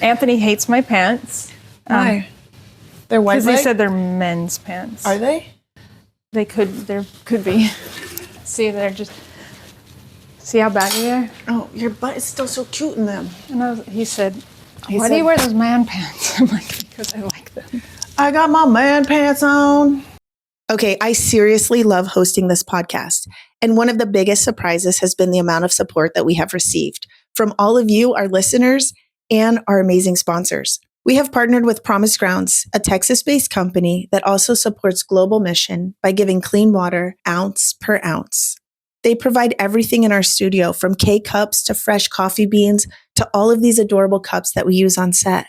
Anthony hates my pants. Why? They're white leg? Because they said they're men's pants. Are they? There could be. See, they're just... See how baggy they are? Oh, your butt is still so cute in them. And he said, why do you wear those man pants? I'm like, because I like them. I got my man pants on. Okay, I seriously love hosting this podcast. And one of the biggest surprises has been the amount of support that we have received from all of you, our listeners, and our amazing sponsors. We have partnered with Promise Grounds, a Texas-based company that also supports global mission by giving clean water ounce per ounce. They provide everything in our studio, from K-cups to fresh coffee beans to all of these adorable cups that we use on set.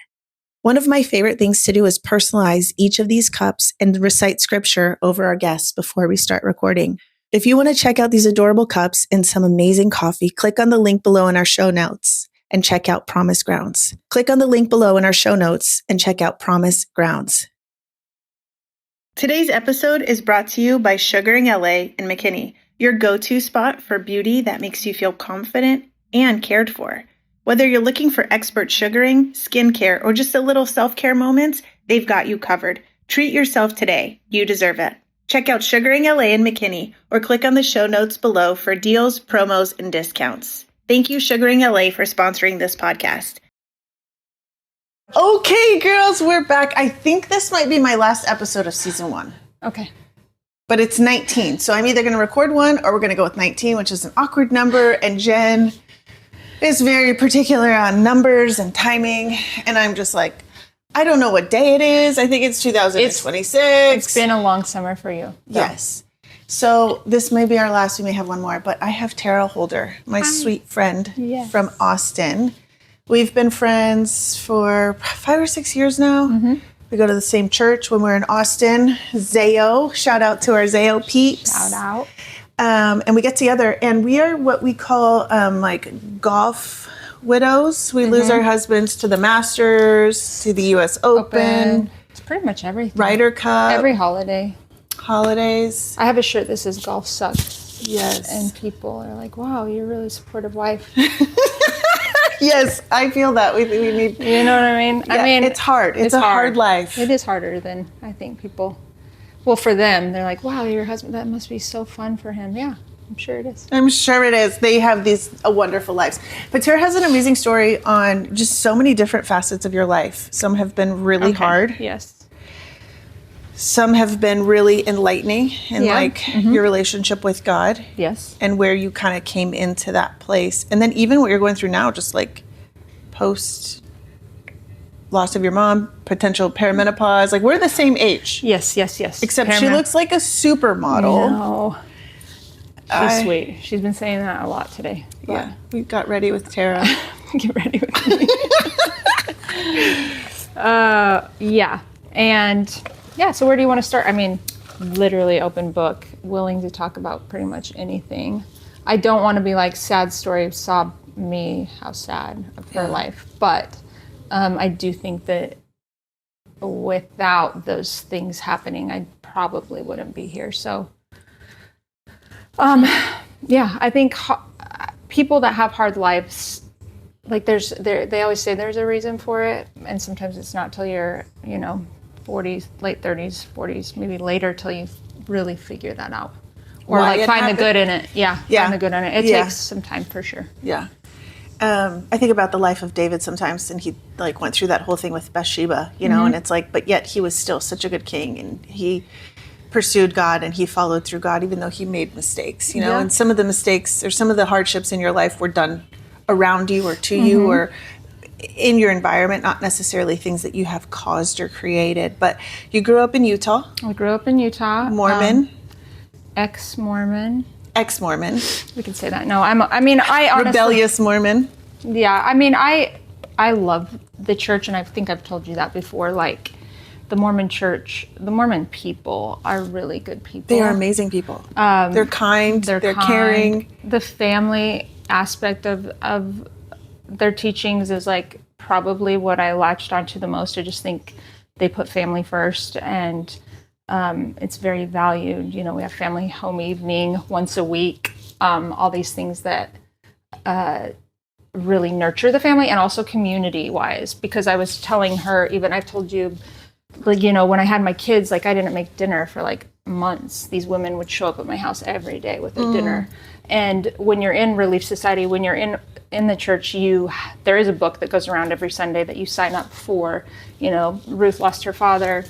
One of my favorite things to do is personalize each of these cups and recite scripture over our guests before we start recording. If you want to check out these adorable cups and some amazing coffee, click on the link below in our show notes and check out Promise Grounds. Click on the link below in our show notes and check out Promise Grounds. Today's episode is brought to you by Sugaring LA in McKinney, your go-to spot for beauty that makes you feel confident and cared for. Whether you're looking for expert sugaring, skincare, or just a little self-care moments, they've got you covered. Treat yourself today. You deserve it. Check out Sugaring LA in McKinney or click on the show notes below for deals, promos, and discounts. Thank you, Sugaring LA, for sponsoring this podcast. Okay, girls, we're back. I think this might be my last episode of season 1. Okay. But it's 19, so I'm either going to record one or we're going to go with 19, which is an awkward number, and Jen is very particular on numbers and timing, and I'm just like, I don't know what day it is. I think it's 2026. It's been a long summer for you. Though. Yes. So this may be our last. We may have one more, but I have Tarrah Holder, my sweet friend from Austin. We've been friends for 5 or 6 years now. Mm-hmm. We go to the same church when we're in Austin. Zayo, shout out to our Zayo peeps. Shout out. And we get together, and we are what we call like golf widows. We lose our husbands to the Masters, to the U.S. Open. It's pretty much everything. Ryder Cup. Every holiday. Holidays. I have a shirt that says golf sucks. Yes. And people are like, wow, you're a really supportive wife. Yes, I feel that. We need... You know what I mean? Yeah, I mean, it's hard. It's a hard life. It is harder than I think people... Well, for them, they're like, wow, your husband, that must be so fun for him. Yeah, I'm sure it is. I'm sure it is. They have these wonderful lives. But Tarrah has an amazing story on just so many different facets of your life. Some have been really hard. Yes. Some have been really enlightening in your relationship with God. Yes. And where you kind of came into that place. And then even what you're going through now, just like post loss of your mom, potential perimenopause. Like, we're the same age. Yes. Except she looks like a supermodel. No. She's sweet. She's been saying that a lot today. Yeah. We got ready with Tarrah. Get ready with me. Yeah. And yeah, so where do you want to start? I mean, literally open book, willing to talk about pretty much anything. I don't want to be like, sad story, sob me, how sad of her life. But I do think that without those things happening, I probably wouldn't be here. So, yeah, I think people that have hard lives, like they always say there's a reason for it. And sometimes it's not till you're, 40s, late 30s, 40s, maybe later till you really figure that out. Or like find the good in it. Yeah. Find the good in it. It takes some time for sure. Yeah. I think about the life of David sometimes, and he like went through that whole thing with Bathsheba, and it's like, but yet he was still such a good king, and he pursued God and he followed through God, even though he made mistakes, and some of the mistakes or some of the hardships in your life were done around you or to you or in your environment, not necessarily things that you have caused or created. But you grew up in Utah. I grew up in Utah. Mormon. Ex-Mormon. Ex-Mormon. We can say that. No, I honestly... Rebellious Mormon. Yeah, I love the church, and I think I've told you that before. Like, the Mormon church, the Mormon people are really good people. They are amazing people. They're kind. They're caring. The family aspect of their teachings is like probably what I latched onto the most. I just think they put family first, and it's very valued. We have family home evening once a week. All these things that really nurture the family, and also community wise, because I was telling her, even I've told you, like, you know, when I had my kids, like I didn't make dinner for like months. These women would show up at my house every day with their dinner. And when you're in Relief Society, when you're in the church, there is a book that goes around every Sunday that you sign up for. You know, Ruth lost her father.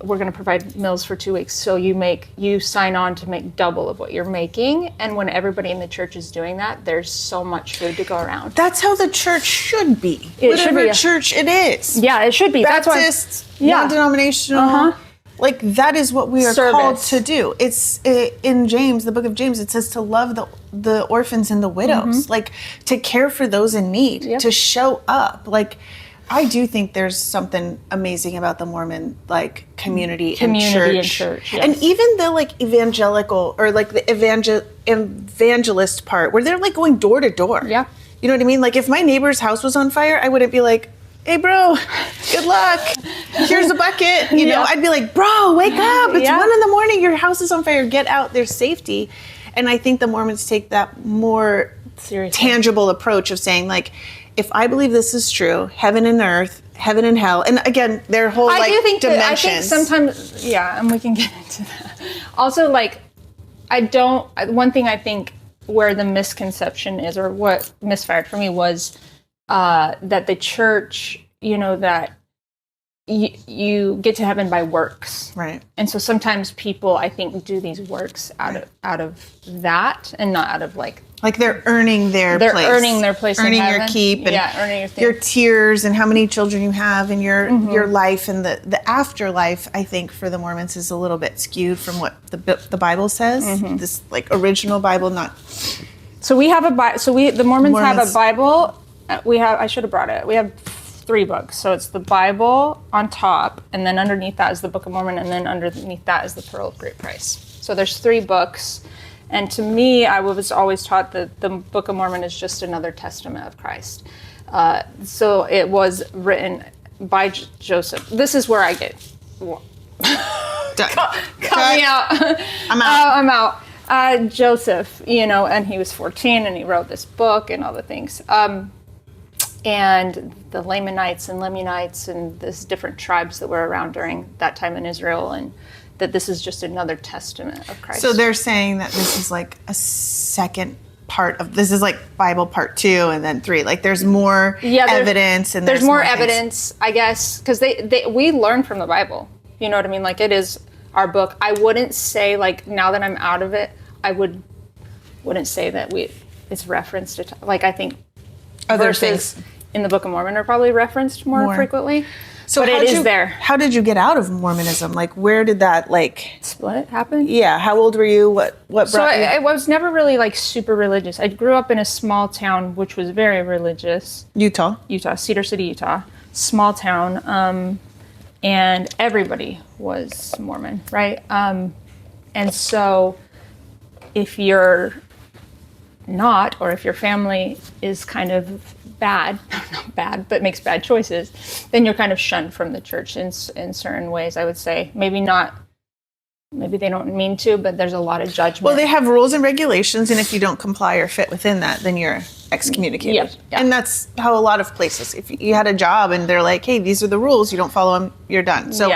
We're going to provide meals for 2 weeks. So you sign on to make double of what you're making. And when everybody in the church is doing that, there's so much food to go around. That's how the church should be. It should be. Church it is. Yeah, it should be. Baptist, non-denominational. Like, that is what we are called to do. It's in James, the book of James, it says to love the orphans and the widows, like to care for those in need, to show up. Like, I do think there's something amazing about the Mormon, like, community and church. Yes. And even the, like, evangelical or, like, the evangelist part where they're, like, going door to door. Yeah. You know what I mean? Like, if my neighbor's house was on fire, I wouldn't be like, hey, bro, good luck. Here's a bucket. You know, I'd be like, bro, wake up. It's 1 a.m. Your house is on fire. Get out. There's safety. And I think the Mormons take that more tangible approach of saying, like, if I believe this is true, heaven and earth, heaven and hell, and again, their whole dimensions. I think sometimes, and we can get into that. Also, like, one thing I think where the misconception is, or what misfired for me was that the church, you know, that you get to heaven by works. Right. And so sometimes people, I think, do these works out of that and not out of like they're earning their place. They're earning their place earning in heaven. Your keep and earning your tears and how many children you have in your life, and the afterlife, I think, for the Mormons is a little bit skewed from what the Bible says. This, like, original Bible, not. So we have the Mormons have a Bible. I should have brought it. We have 3 books. So it's the Bible on top, and then underneath that is the Book of Mormon, and then underneath that is the Pearl of Great Price. So there's 3 books. And to me, I was always taught that the Book of Mormon is just another testament of Christ. So it was written by Joseph. This is where I get... Cut me out. I'm out. Joseph, you know, and he was 14 and he wrote this book and all the things. And the Lamanites and Lemonites and this different tribes that were around during that time in Israel, and that this is just another testament of Christ. So they're saying that this is like a second part of, this is like Bible part 2 and then 3. Like there's more evidence, and there's more evidence, I guess, because we learn from the Bible. You know what I mean? Like, it is our book. I wouldn't say, like, now that I'm out of it, I wouldn't say that it's referenced to, like, I think other verses things in the Book of Mormon are probably referenced more frequently. So but it is there. How did you get out of Mormonism? Like, where did that, like... split happen? Yeah. How old were you? What brought you? I was never really, like, super religious. I grew up in a small town, which was very religious. Utah, Cedar City, Utah. Small town. And everybody was Mormon, right? And so if you're not, or if your family is kind of bad, not bad, but makes bad choices, then you're kind of shunned from the church in certain ways, I would say. Maybe they don't mean to, but there's a lot of judgment. Well, they have rules and regulations, and if you don't comply or fit within that, then you're excommunicated. Yeah. And that's how a lot of places, if you had a job and they're like, hey, these are the rules, you don't follow them, you're done. So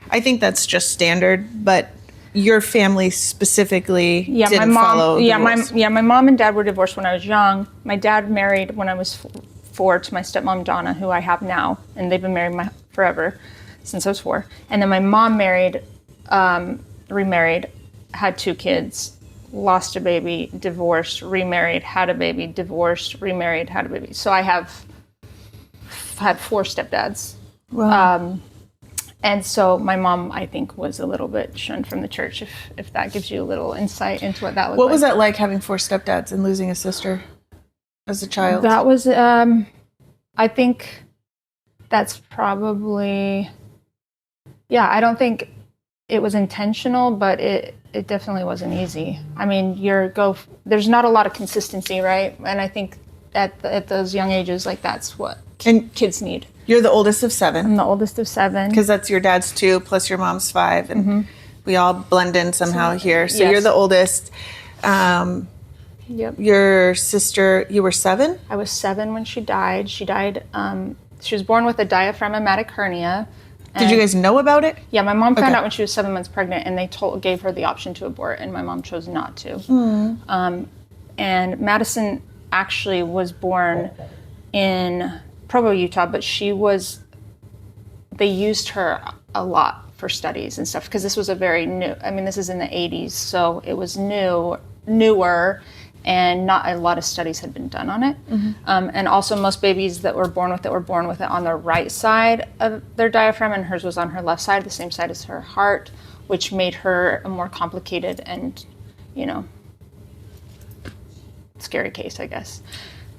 I think that's just standard, but your family specifically didn't follow the rules. My mom and dad were divorced when I was young. My dad married when I was 4 to my stepmom, Donna, who I have now, and they've been married forever, since I was 4. And then my mom remarried, had 2 kids, lost a baby, divorced, remarried, had a baby, divorced, remarried, had a baby. So I have had 4 stepdads. Wow. And so my mom, I think, was a little bit shunned from the church, if that gives you a little insight into what that looked like. What was that like, having 4 stepdads and losing a sister as a child? That was, I think that's probably, I don't think it was intentional, but it definitely wasn't easy. I mean, there's not a lot of consistency, right? And I think at those young ages, like, that's what kids need. You're the oldest of 7. I'm the oldest of 7. Because that's your dad's 2 plus your mom's 5, and we all blend in somehow here. So yes. You're the oldest. Yep. Your sister, you were 7? I was 7 when she died. She died, she was born with a diaphragmatic hernia. Did you guys know about it? Yeah, my mom found out when she was 7 months pregnant, and they gave her the option to abort, and my mom chose not to. And Madison actually was born in Provo, Utah, but they used her a lot for studies and stuff, because this was a very new, this is in the 80s, so it was newer, and not a lot of studies had been done on it. And also most babies that were born with it on the right side of their diaphragm, and hers was on her left side, the same side as her heart, which made her a more complicated and, scary case, I guess.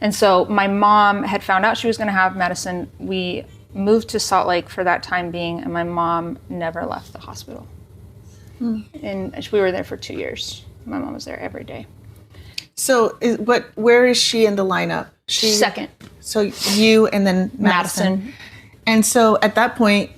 And so my mom had found out she was going to have Madison. We moved to Salt Lake for that time being, and my mom never left the hospital. And we were there for 2 years. My mom was there every day. So, where is she in the lineup? Second. So you and then Madison. And so at that point,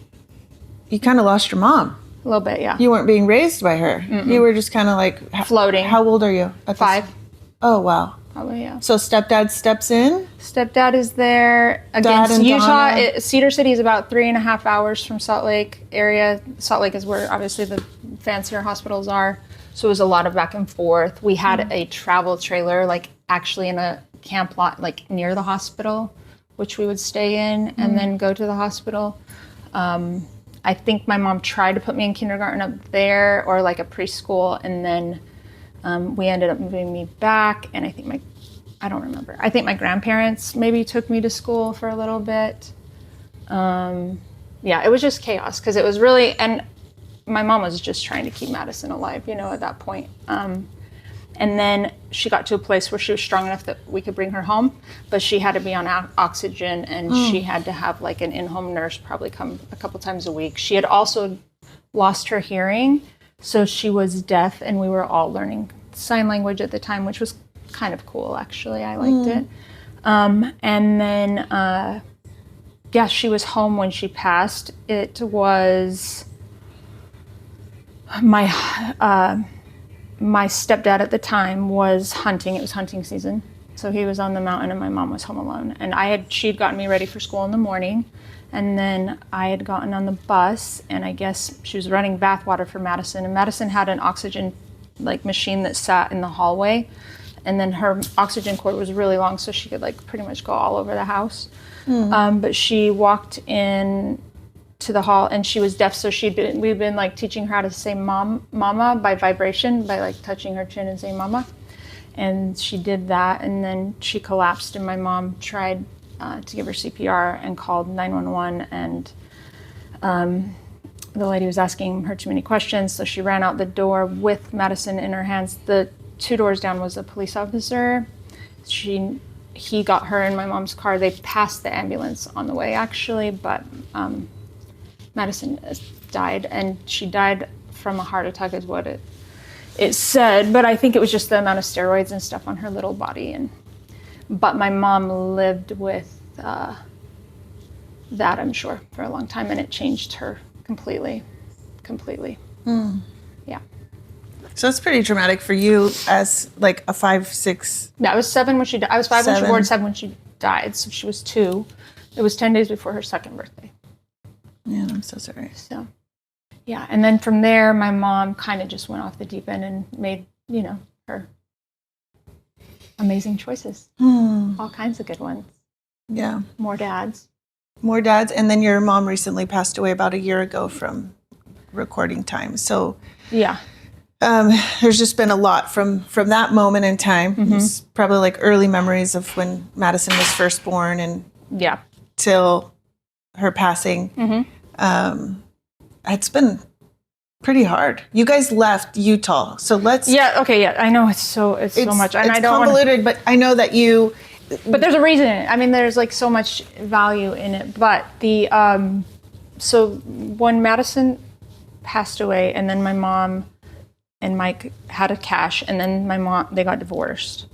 you kind of lost your mom. A little bit, yeah. You weren't being raised by her. You were just kind of like floating. How old are you? 5. Oh, wow. Probably, yeah. So stepdad steps in? Stepdad is there. Again, Utah, Cedar City is about 3.5 hours from Salt Lake area. Salt Lake is where obviously the fancier hospitals are. So it was a lot of back and forth. We had a travel trailer, like actually in a camp lot, like near the hospital, which we would stay in and then go to the hospital. I think my mom tried to put me in kindergarten up there, or like a preschool, and then we ended up moving me back. And I don't remember. I think my grandparents maybe took me to school for a little bit. It was just chaos, because it was really, and my mom was just trying to keep Madison alive, at that point. And then she got to a place where she was strong enough that we could bring her home, but she had to be on oxygen, and she had to have like an in-home nurse probably come a couple times a week. She had also lost her hearing, so she was deaf, and we were all learning sign language at the time, which was kind of cool, actually. I liked it. And then, she was home when she passed. It was my stepdad at the time was hunting. It was hunting season. So he was on the mountain, and my mom was home alone. And she'd gotten me ready for school in the morning. And then I had gotten on the bus, and I guess she was running bath water for Madison. And Madison had an oxygen machine that sat in the hallway. And then her oxygen cord was really long, so she could pretty much go all over the house. But she walked in to the hall, and she was deaf, so we'd been teaching her how to say mama by vibration, by touching her chin and saying mama. And she did that, and then she collapsed, and my mom tried to give her CPR and called 911, and the lady was asking her too many questions, so she ran out the door with Madison in her hands. The 2 doors down was a police officer. He got her in my mom's car. They passed the ambulance on the way, actually, but Madison died, and she died from a heart attack is what it said, but I think it was just the amount of steroids and stuff on her little body. But my mom lived with that, I'm sure, for a long time, and it changed her completely. Yeah. So it's pretty dramatic for you as a 5, 6. Yeah, I was 7 when she died. I was 5 when she was born, 7 when she died, so she was 2. It was 10 days before her second birthday. Yeah, I'm so sorry. So, yeah, and then from there, my mom kind of just went off the deep end and made, her amazing choices. All kinds of good ones. Yeah. More dads. And then your mom recently passed away about a year ago from recording time. So, yeah. There's just been a lot from that moment in time. It's probably early memories of when Madison was first born, and till her passing. It's been pretty hard. You guys left Utah, so let's. Yeah. Okay. Yeah. I know it's so much, and I don't convoluted, but I know that you. But there's a reason in it. There's so much value in it. But the so when Madison passed away, and then my mom and Mike had a cash, and then they got divorced.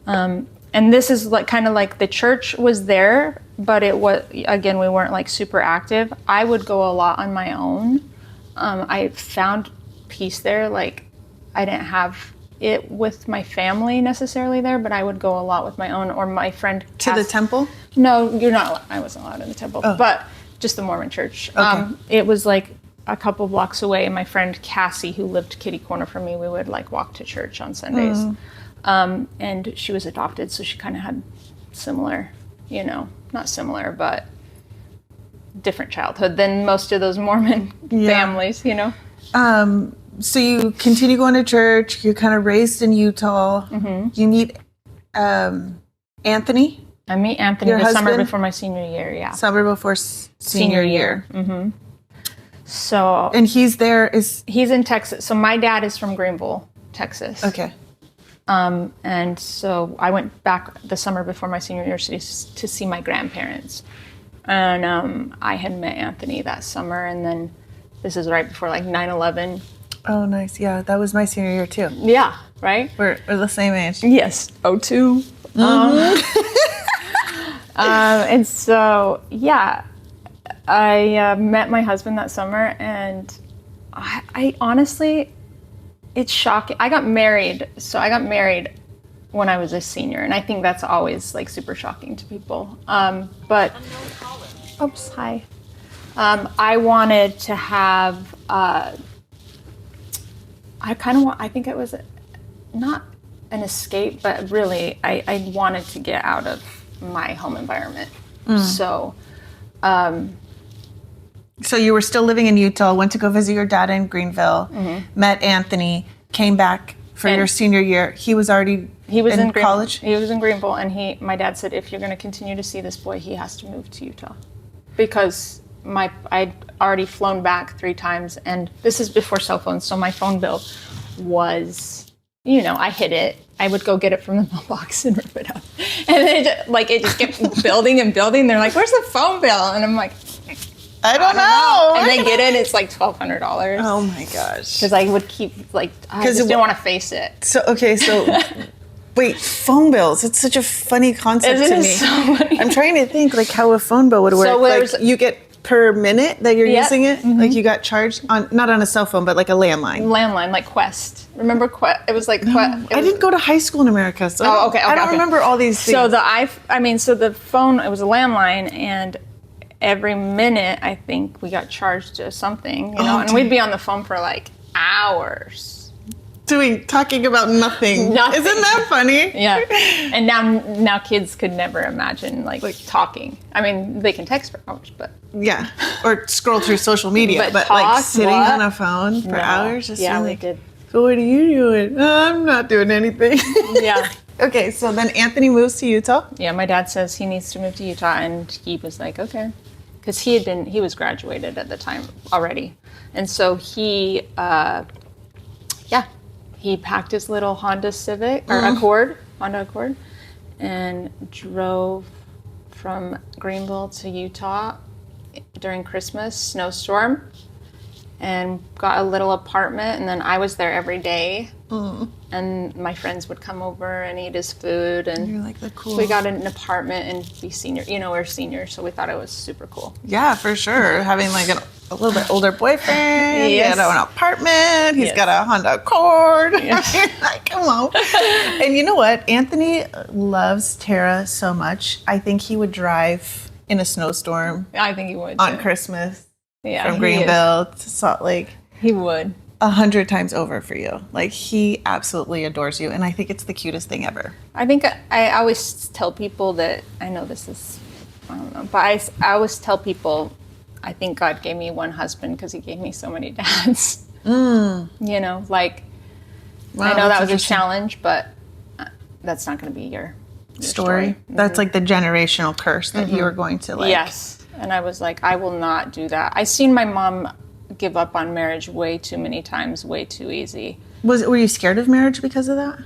And this is kind of the church was there, but it was, again, we weren't super active. I would go a lot on my own. I found peace there. I didn't have it with my family necessarily there, but I would go a lot with my own or my friend. To the temple? No, you're not. I wasn't allowed in the temple, but just the Mormon church. Okay. It was like a couple blocks away, and my friend Cassie, who lived kitty corner from me, we would like walk to church on Sundays. And she was adopted, so she kind of had similar, not similar, but different childhood than most of those Mormon families, So you continue going to church. You're kind of raised in Utah. You meet Anthony. I meet Anthony Your the summer husband? before my senior year, yeah. Summer before senior year. So And he's there. he's in Texas. So my dad is from Greenville, Texas. Okay. And so I went back the summer before my senior year to see my grandparents. And I had met Anthony that summer, and then this is right before like 9/11. Oh, nice. Yeah, that was my senior year too. Yeah, right? We're the same age. Yes, 02. And so, yeah, I met my husband that summer, and I honestly, it's shocking. I got married when I was a senior, and I think that's always like super shocking to people. But, oops, hi. I wanted to have, I think it was not an escape, but really I wanted to get out of my home environment. So you were still living in Utah, went to go visit your dad in Greenville, met Anthony, came back for your senior year. He was in college? He was in Greenville, and my dad said, if you're going to continue to see this boy, he has to move to Utah. Because I'd already flown back 3 times, and this is before cell phones, so my phone bill was, I hid it. I would go get it from the mailbox and rip it up. And then it just kept building and building. They're like, where's the phone bill? And I'm like, I don't know. And they get it, it's like $1,200. Oh my gosh. Because I would keep, I just didn't want to face it. So wait, phone bills. It's such a funny concept Isn't to it me. so funny? I'm trying to think how a phone bill would work. So you get per minute that you're Yep. using it? Like you got charged not on a cell phone, but like a landline. Landline, like Quest. Remember Quest? It was like Quest. I didn't go to high school in America, so I don't remember all these things. So the phone, it was a landline, and every minute I think we got charged to something, and we'd be on the phone for like hours. Talking about nothing. Nothing. Isn't that funny? Yeah. And now kids could never imagine like talking. I mean, they can text for hours, but yeah, or scroll through social media, but like talk, sitting on a phone for hours. Just yeah, really, we did. So what are you doing? I'm not doing anything. Yeah. Okay, so then Anthony moves to Utah. Yeah, my dad says he needs to move to Utah, and he was like, okay, because he was graduated at the time already, and so he packed his little Honda Civic or Honda Accord, and drove from Greenville to Utah during Christmas snowstorm, and got a little apartment, and then I was there every day, and my friends would come over and eat his food, and you're like the cool. we got an apartment and be senior. We're seniors, so we thought it was super cool. Yeah, for sure. Having like a little bit older boyfriend. Yes. He got an apartment. He's Yes. got a Honda Accord. Yes. Like, come on. And you know what? Anthony loves Tarrah so much. I think he would drive in a snowstorm I think he would on too. Christmas Yeah, from he Greenville to Salt Lake. He would. 100 times over for you. Like, he absolutely adores you, and I think it's the cutest thing ever. I think I always tell people that, I know this is, I don't know, but I always tell people, I think God gave me one husband because he gave me so many dads. Wow, I know that was a challenge, but that's not going to be your story. That's like the generational curse that you are going to like. Yes. And I was like, I will not do that. I seen my mom give up on marriage way too many times, way too easy. Were you scared of marriage because of that?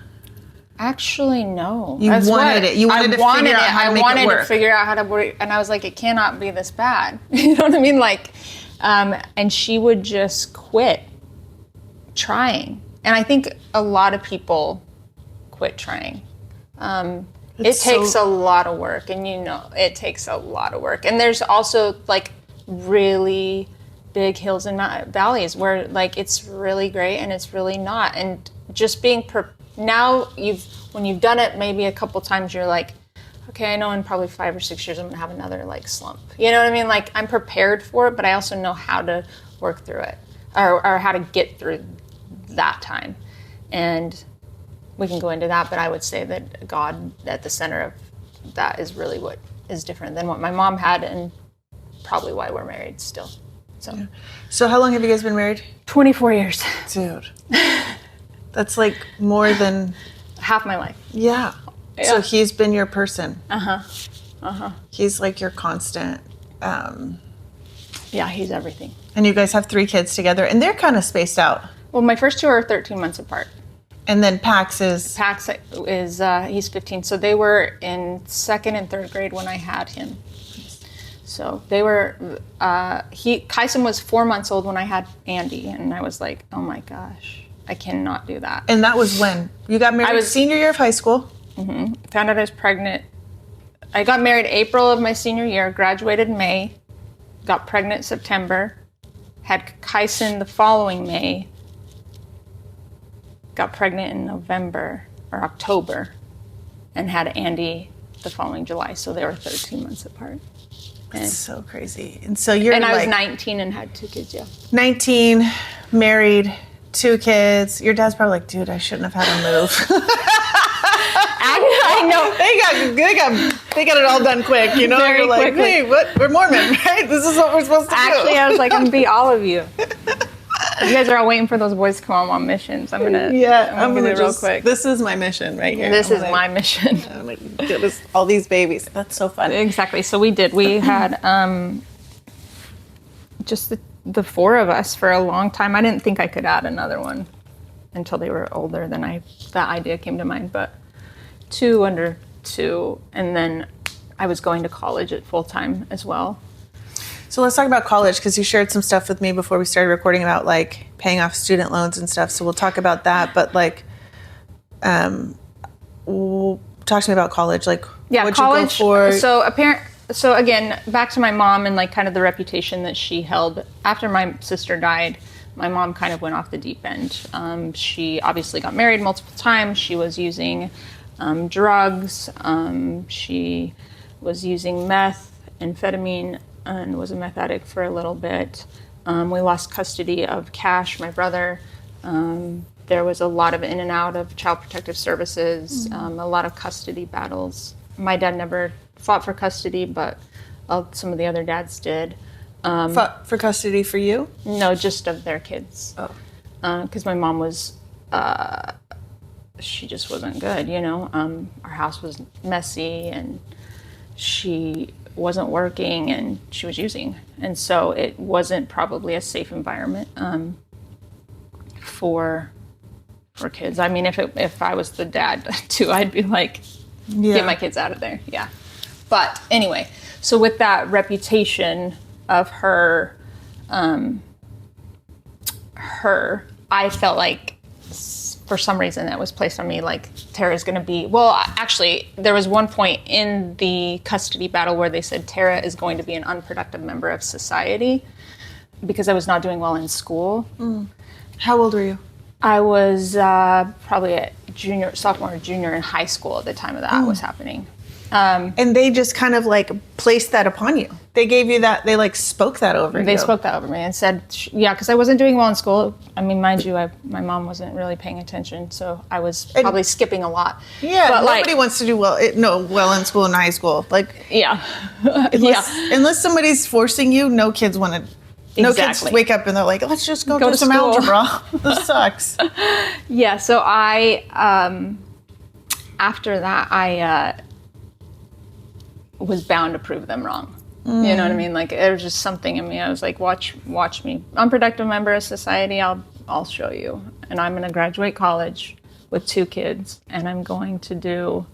Actually, no. You wanted it. You wanted to figure out how to make it work. I wanted to figure out how to work, and I was like, it cannot be this bad. You know what I mean? Like, and she would just quit trying. And I think a lot of people quit trying. It takes a lot of work, and it takes a lot of work. And there's also like really big hills and valleys where like it's really great and it's really not. And just being now when you've done it maybe a couple times, you're like, okay, I know in probably 5 or 6 years I'm gonna have another like slump. You know what I mean? Like I'm prepared for it, but I also know how to work through it or how to get through that time. And we can go into that, but I would say that God at the center of that is really what is different than what my mom had, and probably why we're married still. So how long have you guys been married? 24 years. Dude. That's like more than half my life. Yeah. So he's been your person. Uh-huh. He's like your constant. Yeah, he's everything. And you guys have 3 kids together, and they're kind of spaced out. Well, my first 2 are 13 months apart. And then Pax is he's 15. So they were in 2nd and 3rd grade when I had him. So they were, Kyson was 4 months old when I had Andy, and I was like, oh my gosh, I cannot do that. And that was when? You got married senior year of high school? Mm-hmm. Found out I was pregnant. I got married April of my senior year, graduated May, got pregnant September, had Kyson the following May, got pregnant in November or October, and had Andy the following July. So they were 13 months apart. That's so crazy. And so you're I was 19 and had 2 kids, 19, married, 2 kids. Your dad's probably like, dude, I shouldn't have had him move. I know. They got it all done quick, you know? Very You're like, quickly. hey, what? We're Mormon, right? This is what we're supposed to do. Actually, I was like, I'm gonna be all of you. You guys are all waiting for those boys to come on missions. I'm gonna do it real quick. This is my mission right here. This is my mission. Oh my goodness, all these babies. That's so fun. Exactly. So we did. We had just the 4 of us for a long time. I didn't think I could add another one until they were older. Then that idea came to mind. But 2 under 2, and then I was going to college at full time as well. So let's talk about college, because you shared some stuff with me before we started recording about like paying off student loans and stuff. So we'll talk about that. But like, talk to me about college. Like, what'd college. you go for? So again, back to my mom and like kind of the reputation that she held. After my sister died, my mom kind of went off the deep end. She obviously got married multiple times. She was using drugs. She was using meth, amphetamine, and was a meth addict for a little bit. We lost custody of Cash, my brother. There was a lot of in and out of Child Protective Services, a lot of custody battles. My dad never fought for custody, but some of the other dads did. Fought for custody for you? No, just of their kids. Oh. Because my mom was, she just wasn't good, you know. Our house was messy, and she wasn't working, and she was using. And so it wasn't probably a safe environment for kids. I mean, if I was the dad too, I'd be like, get my kids out of there. Yeah. But anyway, so with that reputation of her, I felt like for some reason that was placed on me, like Tarrah's going to be, well, actually there was one point in the custody battle where they said Tarrah is going to be an unproductive member of society because I was not doing well in school. How old were you? I was probably a sophomore or junior in high school at the time of that was happening. And they just kind of like placed that upon you. They gave you that, they like spoke that over you. They spoke that over me and said, yeah, because I wasn't doing well in school. I mean, mind you, my mom wasn't really paying attention, so I was probably skipping a lot. Yeah, but nobody wants to do well in school in high school. Like, yeah. Unless somebody's forcing you, no kids want to. No kids wake up and they're like, let's just go do some algebra. This sucks. Yeah, so after that, I was bound to prove them wrong. You know what I mean? Like, there was just something in me. I was like, watch me. Unproductive member of society, I'll show you. And I'm going to graduate college with 2 kids, and I'm going to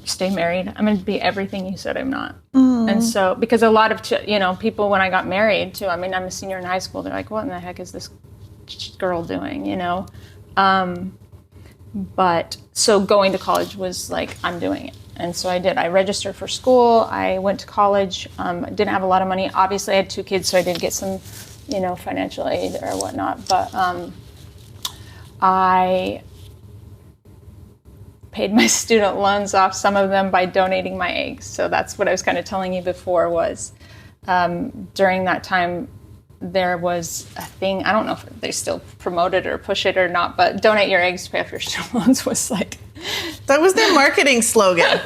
stay married. I'm going to be everything you said I'm not. And so, because a lot of, people, when I got married too, I mean, I'm a senior in high school, they're like, what in the heck is this girl doing, you know? But so going to college was like, I'm doing it. And so I did. I registered for school. I went to college. Didn't have a lot of money. Obviously, I had 2 kids, so I did get some, financial aid or whatnot. But I paid my student loans off, some of them by donating my eggs. So that's what I was kind of telling you before was during that time, there was a thing, I don't know if they still promote it or push it or not, but donate your eggs to pay off your student loans was like... That was their marketing slogan.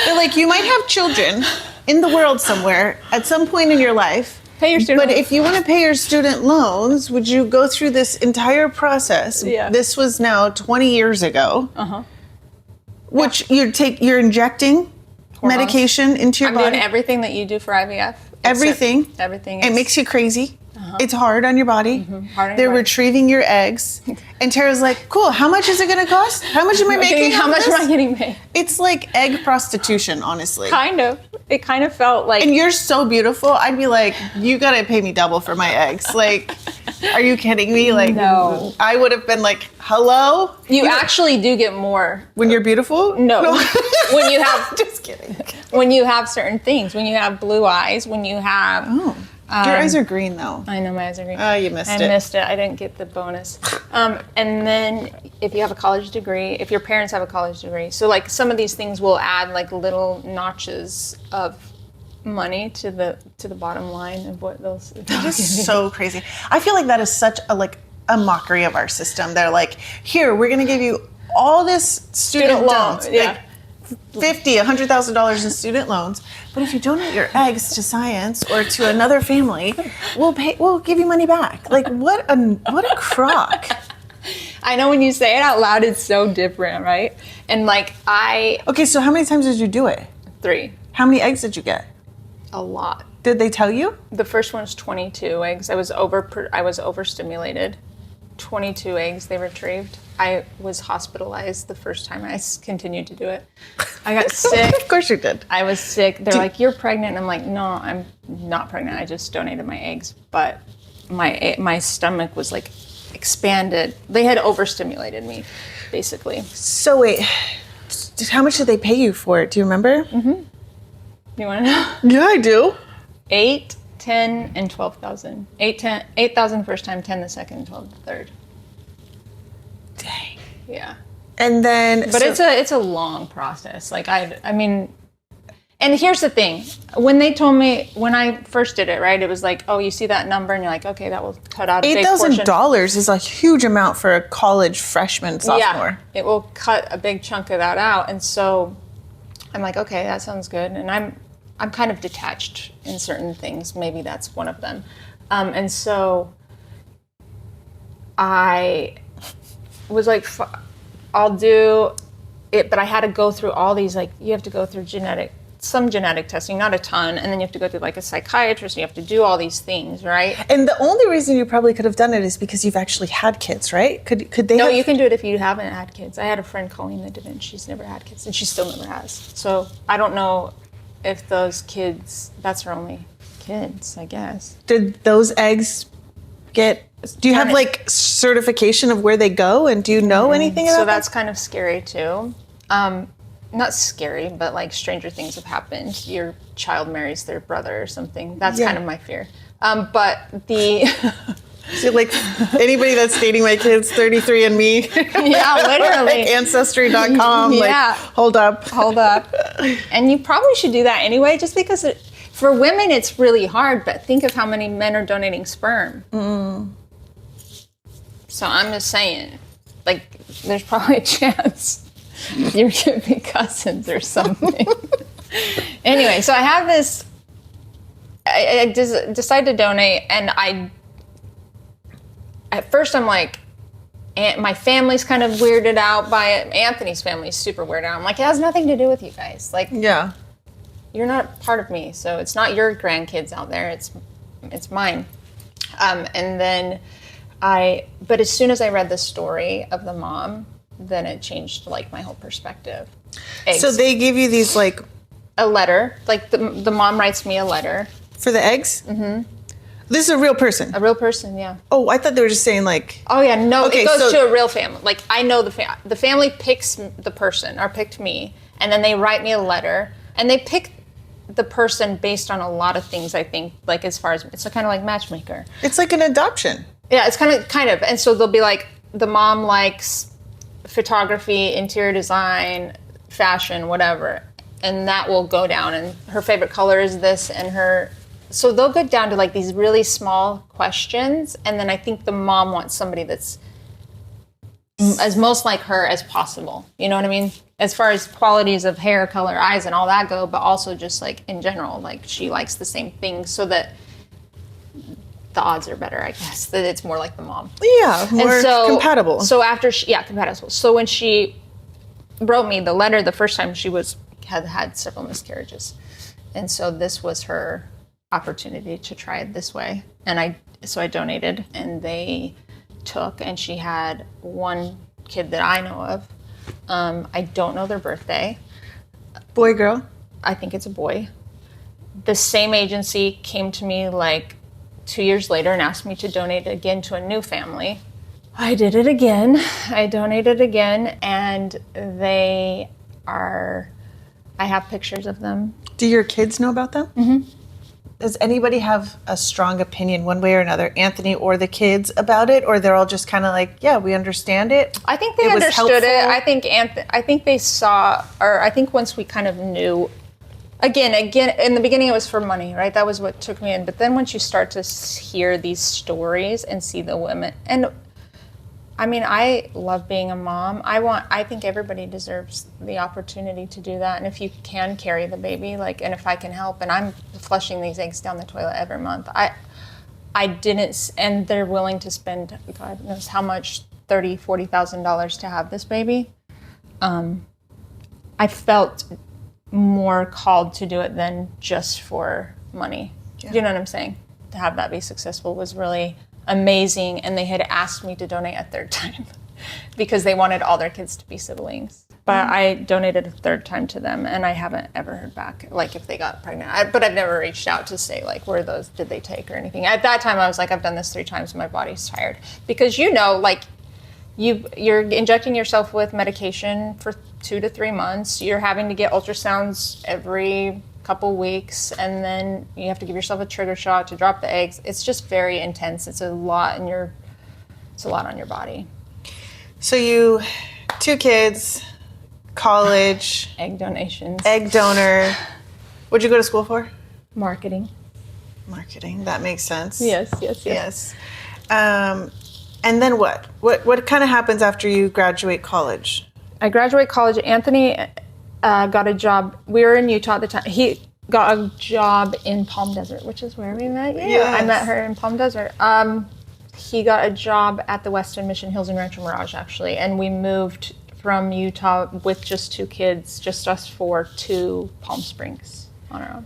They're like, you might have children in the world somewhere at some point in your life. Pay your student But loans. if you want to pay your student loans, would you go through this entire process? Yeah. This was now 20 years ago. Uh-huh. Which you're injecting Hormones. Medication into your I'm body. doing everything that you do for IVF. Everything. Everything. It makes you crazy. It's hard on your body. Hard on your They're body. retrieving your eggs. And Tarrah's like, cool, how much is it going to cost? How much am I making? How much am I getting paid? It's like egg prostitution, honestly. Kind of. It kind of felt like... And you're so beautiful. I'd be like, you got to pay me double for my eggs. Like, are you kidding me? Like, No. I would have been like, hello? You actually do get more. When you're beautiful? No. When you have... Just kidding. When you have certain things. When you have blue eyes. When you have... Oh. Your eyes are green, though. I know my eyes are green. Oh, you missed it. I missed it. I didn't get the bonus. And then if you have a college degree, if your parents have a college degree, so like some of these things will add like little notches of money to the bottom line of what those. That is so crazy. I feel like that is such a mockery of our system. They're like, here, we're going to give you all this student loans. Yeah. Like $100,000 in student loans. But if you donate your eggs to science or to another family, we'll give you money back. Like what a crock. I know when you say it out loud, it's so different, right? And like Okay, so how many times did you do it? 3, How many eggs did you get? a lot. Did they tell you? The first one's 22 eggs. I was overstimulated. 22 eggs they retrieved. I was hospitalized the first time I continued to do it. I got sick. Of course you did. I was sick. They're like, you're pregnant. And I'm like, no, I'm not pregnant. I just donated my eggs. But my stomach was like expanded. They had overstimulated me, basically. So wait, how much did they pay you for it? Do you remember? Mm-hmm. You want to know? Yeah, I do. 8, 10, and 12,000. 8,000 the first time, 10 the second, 12 the third. Dang. Yeah. And then, But it's a long process. Like I mean, and here's the thing. When they told me, when I first did it, right, it was like, oh, you see that number and you're like, okay, that will cut out a big portion. $8,000 is a huge amount for a college freshman, sophomore. Yeah, it will cut a big chunk of that out. And so I'm like, okay, that sounds good. And I'm kind of detached in certain things. Maybe that's one of them. And so I was like, I'll do it, but I had to go through all these, like, you have to go through some genetic testing, not a ton, and then you have to go through like a psychiatrist, and you have to do all these things, right? And the only reason you probably could have done it is because you've actually had kids, right? Could they No, have... you can do it if you haven't had kids. I had a friend, Colleen, that didn't. She's never had kids, and she still never has. So I don't know if those kids, that's her only kids, I guess. Did those eggs get... Do you have like certification of where they go, and do you know anything about So that? that's kind of scary too. Not scary, but like stranger things have happened. Your child marries their brother or something. That's kind of my fear. But the... So like anybody that's dating my kids, 33andMe. Yeah, literally. Ancestry.com. Yeah. Like, hold up. And you probably should do that anyway, just because for women it's really hard, but think of how many men are donating sperm. So I'm just saying, like, there's probably a chance you could be cousins or something. Anyway, so I have this, I just decided to donate, and at first I'm like, my family's kind of weirded out by it. Anthony's family's super weirded out. I'm like, it has nothing to do with you guys. Like, Yeah. you're not part of me, so it's not your grandkids out there. It's mine. And then but as soon as I read the story of the mom, then it changed like my whole perspective. Eggs. So they give you these like... A letter, like the mom writes me a letter. For the eggs? Mm-hmm. This is a real person? A real person, yeah. Oh, I thought they were just saying like... Oh yeah, no, Okay, it goes so- to a real family. Like I know the family picks the person or picked me, and then they write me a letter, and they pick the person based on a lot of things. I think, like as far as it's kind of like matchmaker. It's like an adoption. Yeah, it's kind of, and so they'll be like, the mom likes photography, interior design, fashion, whatever. And that will go down. And her favorite color is this, and so they'll go down to like these really small questions. And then I think the mom wants somebody that's as most like her as possible. You know what I mean? As far as qualities of hair, color, eyes, and all that go, but also just like in general, like she likes the same things so that the odds are better, I guess, that it's more like the mom. Yeah, more compatible. So after compatible. So when she wrote me the letter the first time, she had several miscarriages. And so this was her opportunity to try it this way. And I donated, and they took, and she had one kid that I know of. I don't know their birthday. Boy, girl? I think it's a boy. The same agency came to me like 2 years later and asked me to donate again to a new family. I did it again. I donated again, and I have pictures of them. Do your kids know about them? Mm-hmm. Does anybody have a strong opinion one way or another, Anthony or the kids, about it? Or they're all just kind of like, yeah, we understand it? I think they understood it. I think they saw, or I think once we kind of knew, again, in the beginning it was for money, right? That was what took me in. But then once you start to hear these stories and see the women, and I mean, I love being a mom. I think everybody deserves the opportunity to do that. And if you can carry the baby, and if I can help, and I'm flushing these eggs down the toilet every month, I didn't, and they're willing to spend, God knows how much, $30,000, $40,000 to have this baby. I felt more called to do it than just for money. Yeah. You know what I'm saying? To have that be successful was really amazing, and they had asked me to donate a third time because they wanted all their kids to be siblings. But I donated a third time to them, and I haven't ever heard back, if they got pregnant. But I've never reached out to say, where those did they take or anything. At that time, I was like, I've done this 3 times, and my body's tired. Because you're injecting yourself with medication for 2 to 3 months. You're having to get ultrasounds every couple weeks, and then you have to give yourself a trigger shot to drop the eggs. It's just very intense. It's a lot on your body. So you, 2 kids, college, egg donations, egg donor. What'd you go to school for? Marketing. That makes sense. Yes. And then what? What kind of happens after you graduate college? I graduate college. Anthony got a job. We were in Utah at the time. He got a job in Palm Desert, which is where we met. Yeah, yes. I met her in Palm Desert. He got a job at the Westin Mission Hills and Rancho Mirage, actually, and we moved from Utah with just 2 kids, just us 4, to Palm Springs on our own.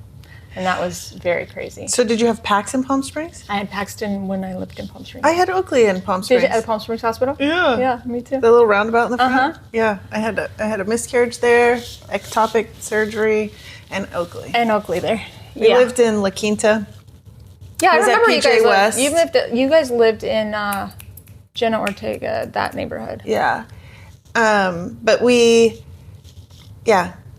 And that was very crazy. So did you have PAX in Palm Springs? I had Paxton when I lived in Palm Springs. I had Oakley in Palm Springs. Did you at Palm Springs Hospital? Yeah. Yeah, me too. The little roundabout in the front? Uh-huh. Yeah, I had a miscarriage there, ectopic surgery, and Oakley. There. We lived in La Quinta. Yeah, I remember you guys West. You guys lived in Jenna Ortega, that neighborhood. Yeah. But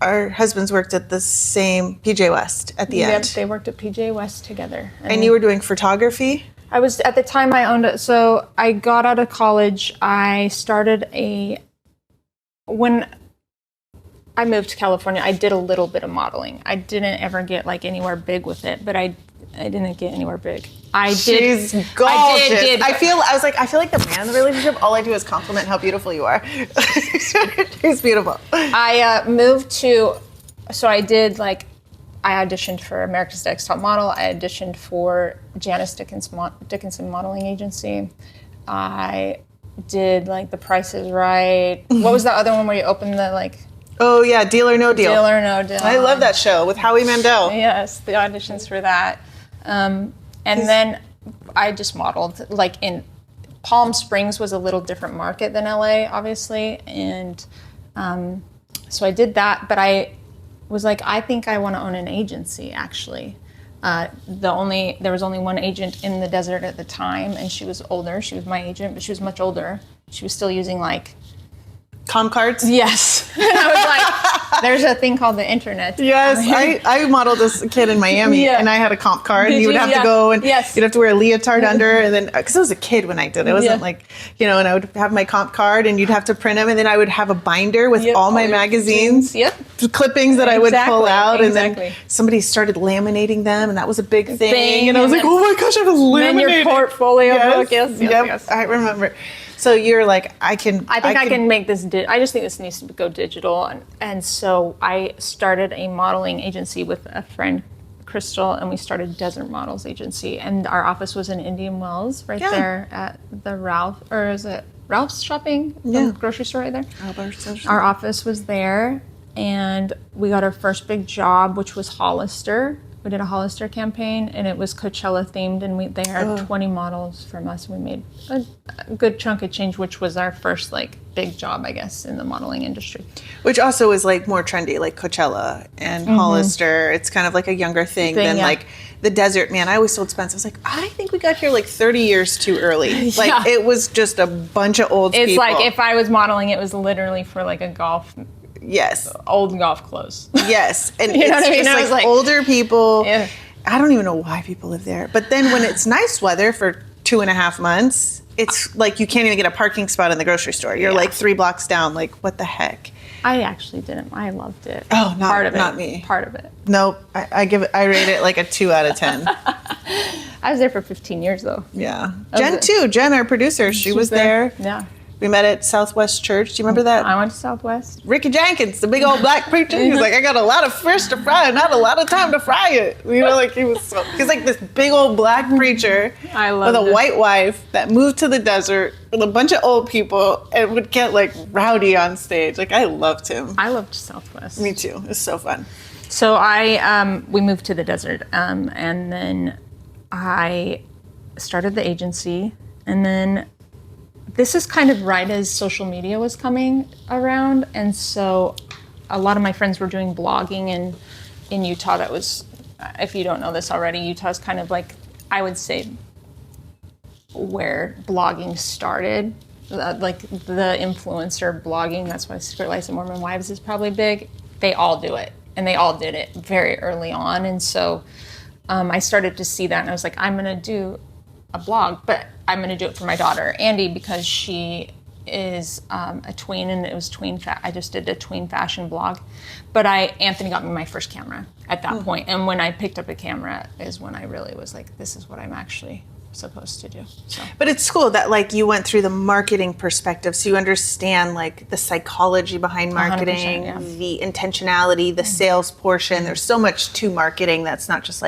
our husbands worked at the same PJ West at the end. Yep, they worked at PJ West together. And you were doing photography? I was, at the time I owned it. So I got out of college, I started when I moved to California, I did a little bit of modeling. I didn't ever get anywhere big with it, but I didn't get anywhere big. She's gorgeous. I feel like the man in the relationship, all I do is compliment how beautiful you are. She's beautiful. I moved to, so I did I auditioned for America's Next Top Model. I auditioned for Janice Dickinson Modeling Agency. I did The Price is Right. What was the other one where you opened the Oh yeah, Deal or No Deal. Deal or No Deal. I love that show with Howie Mandel. Yes, the auditions for that. And then I just modeled, in Palm Springs was a little different market than LA, obviously. And so I did that, but I was I think I want to own an agency, actually. There was only one agent in the desert at the time, and she was older. She was my agent, but she was much older. She was still using Com cards? Yes. And I was There's a thing called the internet. Yes, I modeled this kid in Miami, and I had a comp card, and you would have to go, and you'd have to wear a leotard under, and then, because I was a kid when I did it, wasn't like, and I would have my comp card, and you'd have to print them, and then I would have a binder with all my magazines, clippings that I would pull out, and then somebody started laminating them, and that was a big thing, and I was like, oh my gosh, I was laminating. And your portfolio book, yes. I remember. So you're like, I think I can make this. I just think this needs to go digital, and so I started a modeling agency with a friend, Crystal, and we started Desert Models Agency, and our office was in Indian Wells, right there at the Ralph's shopping grocery store right there. Our office was there, and we got our first big job, which was Hollister. We did a Hollister campaign, and it was Coachella themed, and they hired 20 models from us, and we made a good chunk of change, which was our first big job, I guess, in the modeling industry. Which also is more trendy, like Coachella and Hollister. It's kind of like a younger thing than the desert. Man, I always told Spence, I was like, I think we got here 30 years too early. It was just a bunch of old people. It's if I was modeling, it was literally for a golf. Yes. Old golf clothes. Yes. And you know it's just older people. Yeah. I don't even know why people live there. But then when it's nice weather for 2.5 months, it's you can't even get a parking spot in the grocery store. You're 3 blocks down. What the heck? I actually didn't. I loved it. Oh, not me. Part of it. Nope. I rate it a 2 out of 10. I was there for 15 years though. Yeah. Jen too. Jen, our producer, she was there. Yeah. We met at Southwest Church. Do you remember that? I went to Southwest. Ricky Jenkins, the big old black preacher. He was I got a lot of fish to fry, not a lot of time to fry it. He was he's this big old black preacher with a white wife that moved to the desert with a bunch of old people and would get rowdy on stage. I loved him. I loved Southwest. Me too. It was so fun. So we moved to the desert, and then I started the agency, and then this is kind of right as social media was coming around, and so a lot of my friends were doing blogging in Utah. That was, if you don't know this already, Utah's kind of I would say, where blogging started. The influencer blogging, that's why Secret Lives of Mormon Wives is probably big. They all do it, and they all did it very early on, and so I started to see that, and I was I'm going to do a blog, but I'm going to do it for my daughter, Andy, because she is a tween, and it was I just did a tween fashion blog. But Anthony got me my first camera at that point. And when I picked up a camera is when I really was this is what I'm actually supposed to do. So. But it's cool that you went through the marketing perspective, so you understand the psychology behind marketing, the intentionality, the sales portion. There's so much to marketing that's not just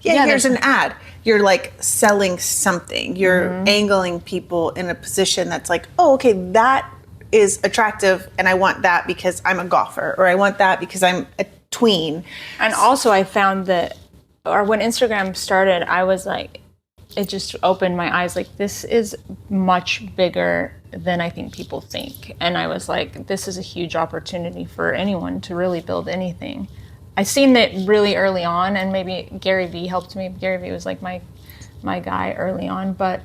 here's an ad. You're selling something. You're angling people in a position that's oh, okay, that is attractive, and I want that because I'm a golfer, or I want that because I'm a tween. And also I found that, or when Instagram started, I was it just opened my eyes. This is much bigger than I think people think. And I was this is a huge opportunity for anyone to really build anything. I seen that really early on, and maybe Gary Vee helped me. Gary Vee was my guy early on, but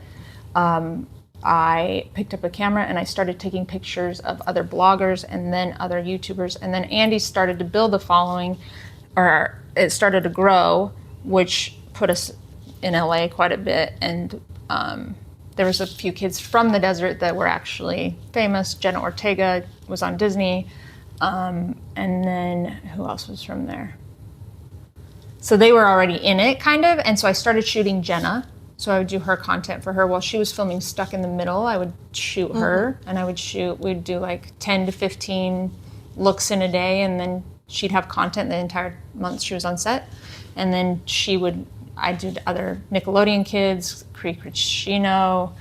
I picked up a camera and I started taking pictures of other bloggers and then other YouTubers, and then Andy started to build a following, or it started to grow, which put us in LA quite a bit, and there was a few kids from the desert that were actually famous. Jenna Ortega was on Disney. And then who else was from there? So they were already in it, kind of, and so I started shooting Jenna. So I would do her content for her while she was filming Stuck in the Middle. I would shoot her, and we'd do 10 to 15 looks in a day, and then she'd have content the entire month she was on set. And then I did other Nickelodeon kids, Cree Crichino,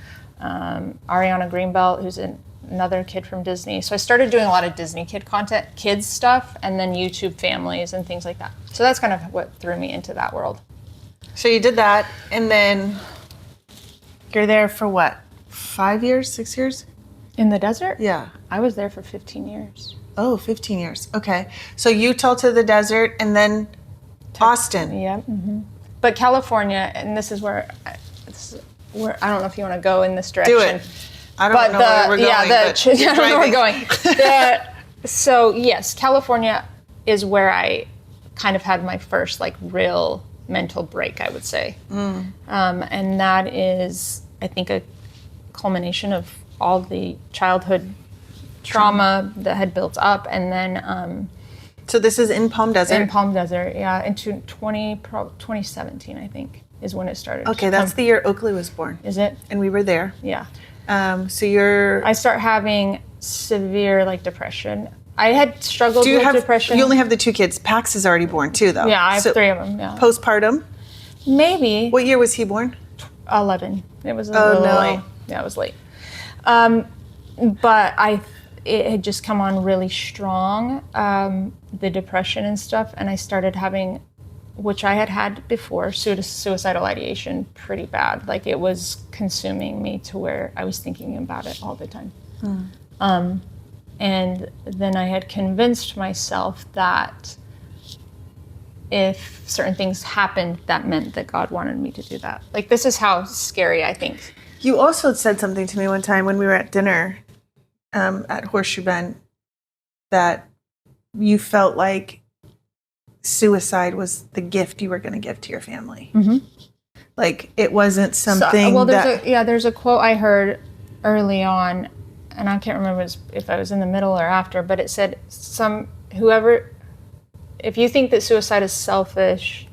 Ariana Greenbelt, who's another kid from Disney. So I started doing a lot of Disney kids stuff, and then YouTube families and things like that. So that's kind of what threw me into that world. So you did that, and then you're there for what? 5 years, 6 years? In the desert? Yeah. I was there for 15 years. Oh, 15 years. Okay. So Utah to the desert, and then Austin. Yeah. Mm-hmm. But California, and this is where I don't know if you want to go in this direction. Do it. I don't know where we're going. I don't know where we're going. So yes, California is where I kind of had my first like real mental break, I would say. And that is, I think, a culmination of all the childhood trauma that had built up. And then So this is in Palm Desert? in Palm Desert, yeah, into 2017, I think, is when it started. Okay, that's the year Oakley was born. Is it? And we were there. Yeah. So you're... I start having severe like depression. I had struggled with depression. You only have the 2 kids. Pax is already born too, though. Yeah, I have 3 of them. Yeah. Postpartum? Maybe. What year was he born? 11. It was a little late. Yeah, it was late. But it had just come on really strong, the depression and stuff, and I started having, which I had before, suicidal ideation pretty bad. Like it was consuming me to where I was thinking about it all the time. And then I had convinced myself that if certain things happened, that meant that God wanted me to do that. Like this is how scary I think. You also said something to me one time when we were at dinner at Horseshoe Bend that you felt like suicide was the gift you were going to give to your family. Mm-hmm. Like it wasn't something there's a quote I heard early on, and I can't remember if I was in the middle or after, but it said if you think that suicide is selfish,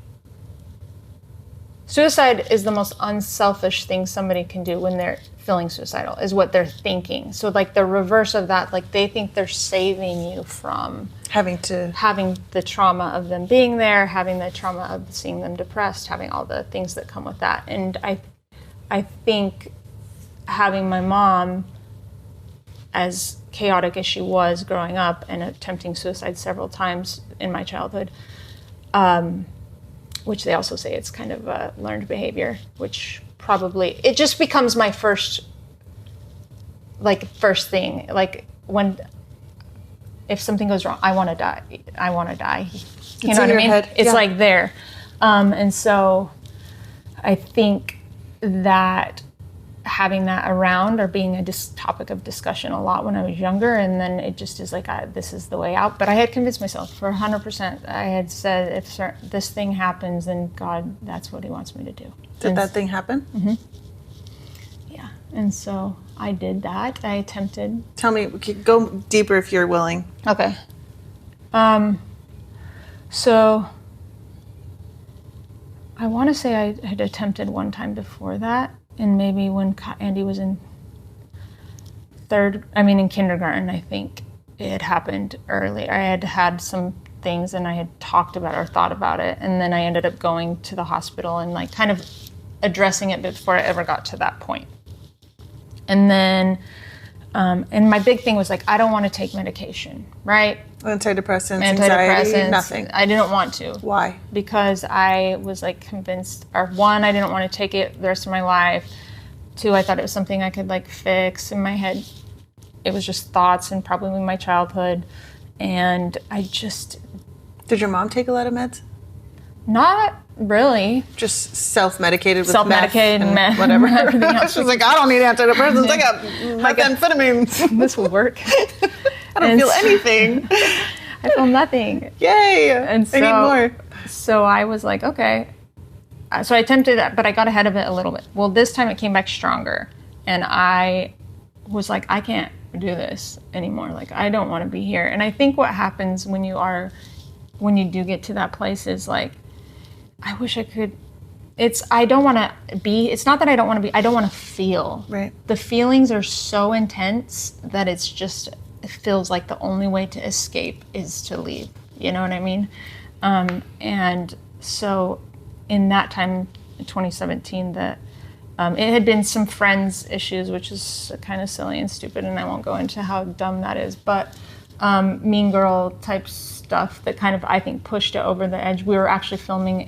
suicide is the most unselfish thing somebody can do when they're feeling suicidal, is what they're thinking. So like the reverse of that, like they think they're saving you from having the trauma of them being there, having the trauma of seeing them depressed, having all the things that come with that. And I think having my mom, as chaotic as she was growing up and attempting suicide several times in my childhood, which they also say it's kind of a learned behavior, which probably, it just becomes my first thing. Like if something goes wrong, I want to die. You know what I mean? Head. It's like there. And so I think that having that around or being a topic of discussion a lot when I was younger, and then it just is like, this is the way out. But I had convinced myself for 100%. I had said, if this thing happens, then God, that's what he wants me to do. Did that thing happen? Mm-hmm. Yeah. And so I did that. I attempted. Tell me, go deeper if you're willing. Okay. So I want to say I had attempted one time before that. And maybe when Andy was in kindergarten, I think it had happened early. I had some things and I had talked about or thought about it. And then I ended up going to the hospital and like kind of addressing it before I ever got to that point. And then, and my big thing was like, I don't want to take medication, right? Antidepressants, anxiety, nothing. I didn't want to. Why? Because I was like convinced, or 1, I didn't want to take it the rest of my life. 2, I thought it was something I could like fix in my head. It was just thoughts and probably my childhood. And I just... Did your mom take a lot of meds? Not really. Just self-medicated with self-medicated meth and whatever. Everything else. She's like, I don't need antidepressants. I got methamphetamines. This will work. I don't feel anything. I feel nothing. Yay! And so, I need more. So I was like, okay. So I attempted that, but I got ahead of it a little bit. Well, this time it came back stronger. And I was like, I can't do this anymore. Like, I don't want to be here. And I think what happens when you do get to that place is like, I wish I could. I don't want to be. It's not that I don't want to be. I don't want to feel. Right. The feelings are so intense that it feels like the only way to escape is to leave. You know what I mean? And so in that time, in 2017, it had been some friends' issues, which is kind of silly and stupid, and I won't go into how dumb that is, but mean girl type stuff that kind of, I think, pushed it over the edge. We were actually filming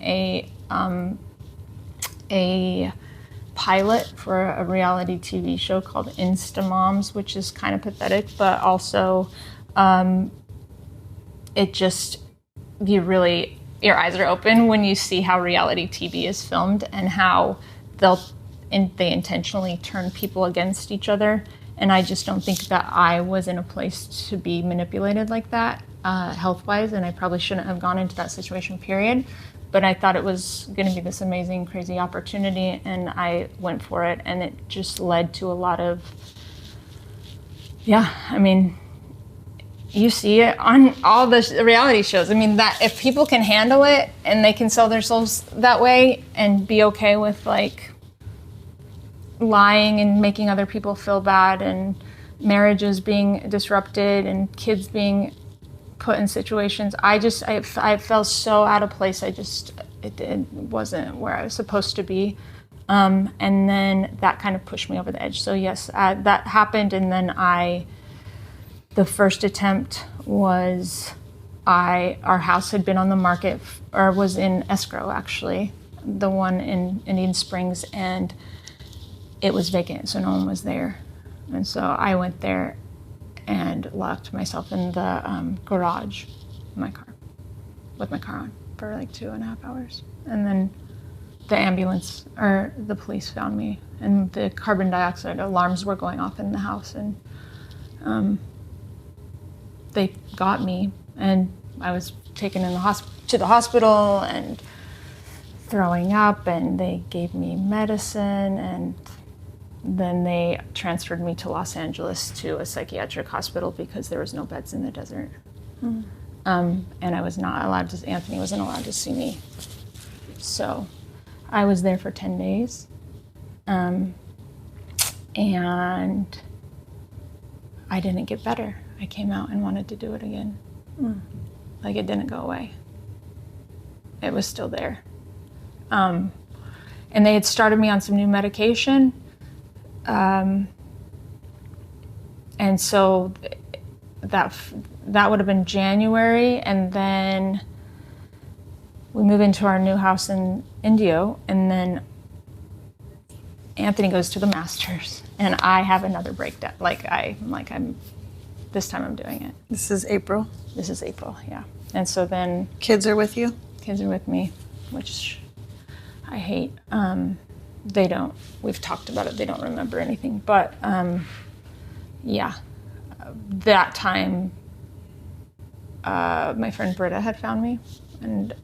a pilot for a reality TV show called Insta Moms, which is kind of pathetic, but also it just, your eyes are open when you see how reality TV is filmed and how they intentionally turn people against each other And I just don't think that I was in a place to be manipulated like that, health-wise, and I probably shouldn't have gone into that situation, period. But I thought it was going to be this amazing, crazy opportunity, and I went for it, and it just led to a lot of, I mean, you see it on all the reality shows. I mean, that if people can handle it and they can sell their souls that way and be okay with like lying and making other people feel bad, and marriages being disrupted and kids being put in situations, I felt so out of place. It wasn't where I was supposed to be. And then that kind of pushed me over the edge. So yes, that happened. And then the first attempt was, our house had been on the market, or was in escrow actually, the one in Indian Springs, and it was vacant, so no one was there. And so I went there and locked myself in the garage in my car, with my car on, for like 2.5 hours. And then the ambulance, or the police, found me, and the carbon dioxide alarms were going off in the house, and they got me, and I was taken to the hospital and throwing up, and they gave me medicine, and then they transferred me to Los Angeles to a psychiatric hospital because there was no beds in the desert. And I was not allowed to, Anthony wasn't allowed to see me. So I was there for 10 days. And I didn't get better. I came out and wanted to do it again. Like, it didn't go away. It was still there. And they had started me on some new medication. And so that would have been January, and then we move into our new house in Indio, and then Anthony goes to the Masters, and I have another breakdown. This time I'm doing it. This is April? This is April, yeah. And so then... Kids are with you? Kids are with me, which I hate. They don't, we've talked about it, they don't remember anything. But that time, my friend Britta had found me, and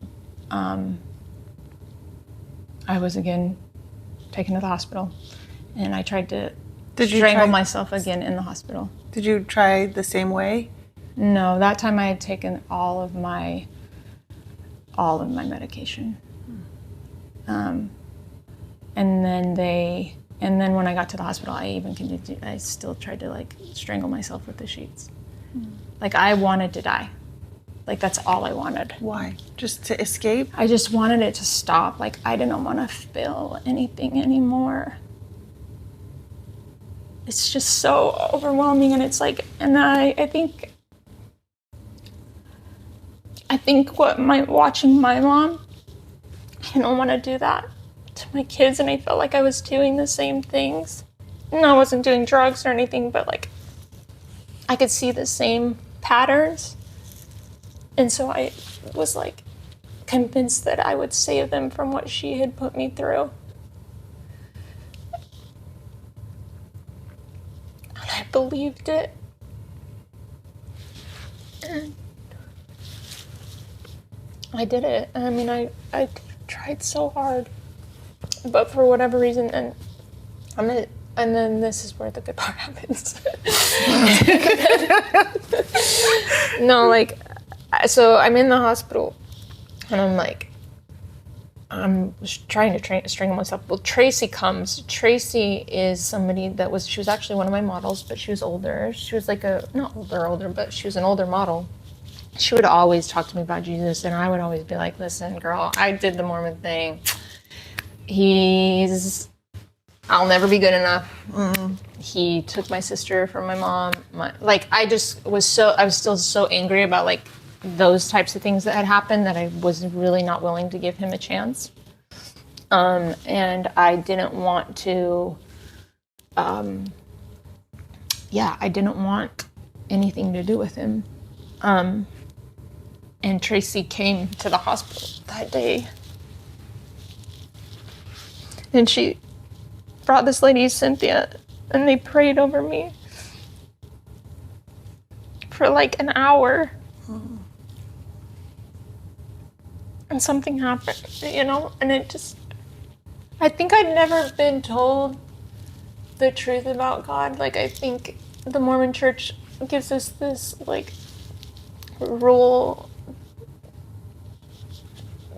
I was again taken to the hospital, and I tried to strangle myself again in the hospital. Did you try the same way? No, that time I had taken all of my medication. And then when I got to the hospital, I still tried to like strangle myself with the sheets. Like, I wanted to die. Like, that's all I wanted. Why? Just to escape? I just wanted it to stop. Like, I didn't want to feel anything anymore. It's just so overwhelming, and it's like, and I think watching my mom, I didn't want to do that to my kids, and I felt like I was doing the same things. And I wasn't doing drugs or anything, but like, I could see the same patterns. And so I was like convinced that I would save them from what she had put me through. And I believed it. And I did it. I mean, I tried so hard. But for whatever reason, and then this is where the good part happens. No, like, so I'm in the hospital, and I'm trying to strangle myself. Well, Tracy comes. Tracy is somebody she was actually one of my models, but she was older. She was like not older, but she was an older model. She would always talk to me about Jesus, and I would always be like, listen, girl, I did the Mormon thing. I'll never be good enough. He took my sister from my mom. I was still so angry about like those types of things that had happened that I was really not willing to give him a chance. And I didn't want to, I didn't want anything to do with him. And Tracy came to the hospital that day. And she brought this lady, Cynthia, and they prayed over me. for like an hour. And something happened, you know, and it just, I think I'd never been told the truth about God. Like, I think the Mormon church gives us this, like, rule.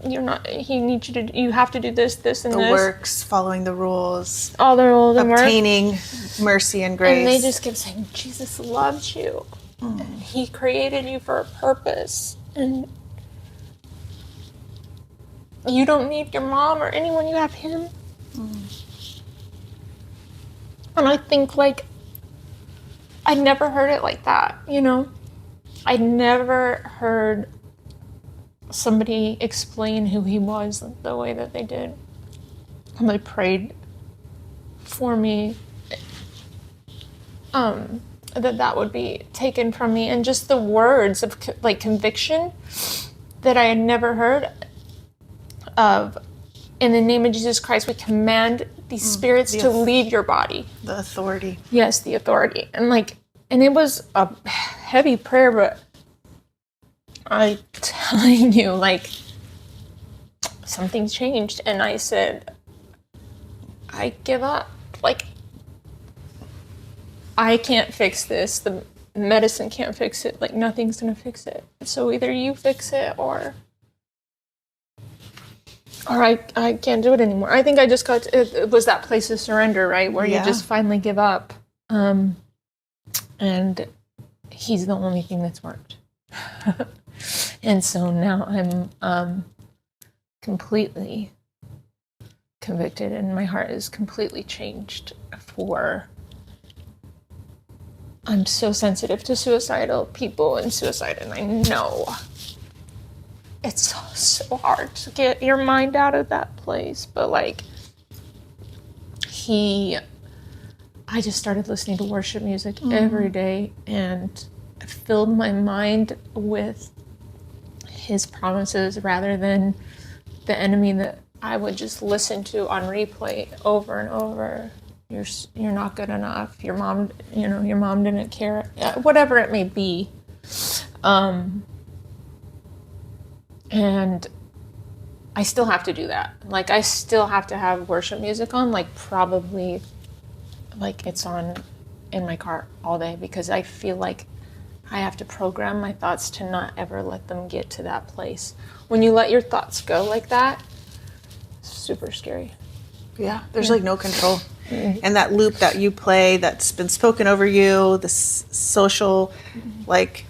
You have to do this, this, and The this. works, following the rules, All the rules and works. obtaining mercy and grace. And they just kept saying, Jesus loves you. And he created you for a purpose. And you don't need your mom or anyone, you have him. And I think, like, I never heard it like that, you know? I never heard somebody explain who he was the way that they did. And they prayed for me, that would be taken from me. And just the words of, like, conviction that I had never heard of. In the name of Jesus Christ, we command these spirits to leave your body. The authority. Yes, the authority. And like, and it was a heavy prayer, but I'm telling you, like, something changed. And I said, I give up. Like, I can't fix this. The medicine can't fix it. Like, nothing's gonna fix it. So either you fix it or I can't do it anymore. I think I just got it was that place of surrender, right? Where you just finally give up. And he's the only thing that's worked. And so now I'm completely convicted, and my heart is completely changed I'm so sensitive to suicidal people and suicide, and I know it's so hard to get your mind out of that place. But like, I just started listening to worship music every day, and filled my mind with his promises rather than the enemy that I would just listen to on replay over and over. You're not good enough. Your mom didn't care. Whatever it may be. And I still have to do that. Like, I still have to have worship music on, like, probably, like, it's on in my car all day, because I feel like I have to program my thoughts to not ever let them get to that place. When you let your thoughts go like that, it's super scary. Yeah, there's like no control. And that loop that you play that's been spoken over you, the social, like,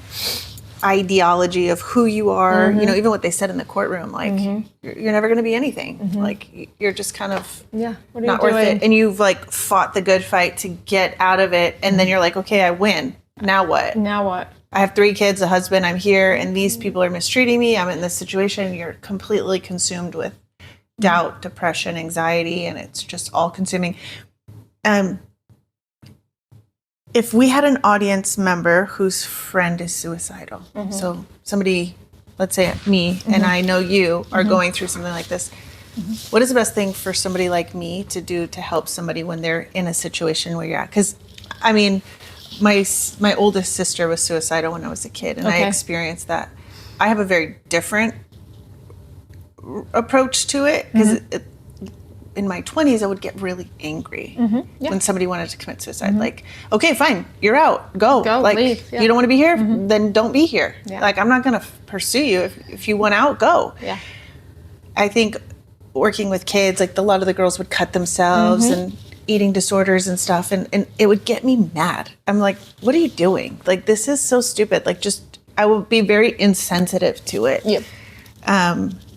ideology of who you are, you know, even what they said in the courtroom, like, you're never going to be anything. Like, you're just kind of what are not you worth doing? it. And you've, like, fought the good fight to get out of it. And then you're like, okay, I win. Now what? Now what? I have 3 kids, a husband, I'm here, and these people are mistreating me. I'm in this situation. You're completely consumed with doubt, depression, anxiety, and it's just all consuming. If we had an audience member whose friend is suicidal, so somebody, let's say me, and I know you are going through something like this, what is the best thing for somebody like me to do to help somebody when they're in a situation where you're at? Because, I mean, my oldest sister was suicidal when I was a kid, and I experienced that. I have a very different approach to it, because in my 20s, I would get really angry when somebody wanted to commit suicide. Like, okay, fine, you're out, go. Like, leave. you don't want to be here? Then don't be here. Like, I'm not going to pursue you. If you want out, go. Yeah. I think working with kids, like, a lot of the girls would cut themselves and eating disorders and stuff, and it would get me mad. I'm like, what are you doing? Like, this is so stupid. Like, just, I would be very insensitive to it. Yep.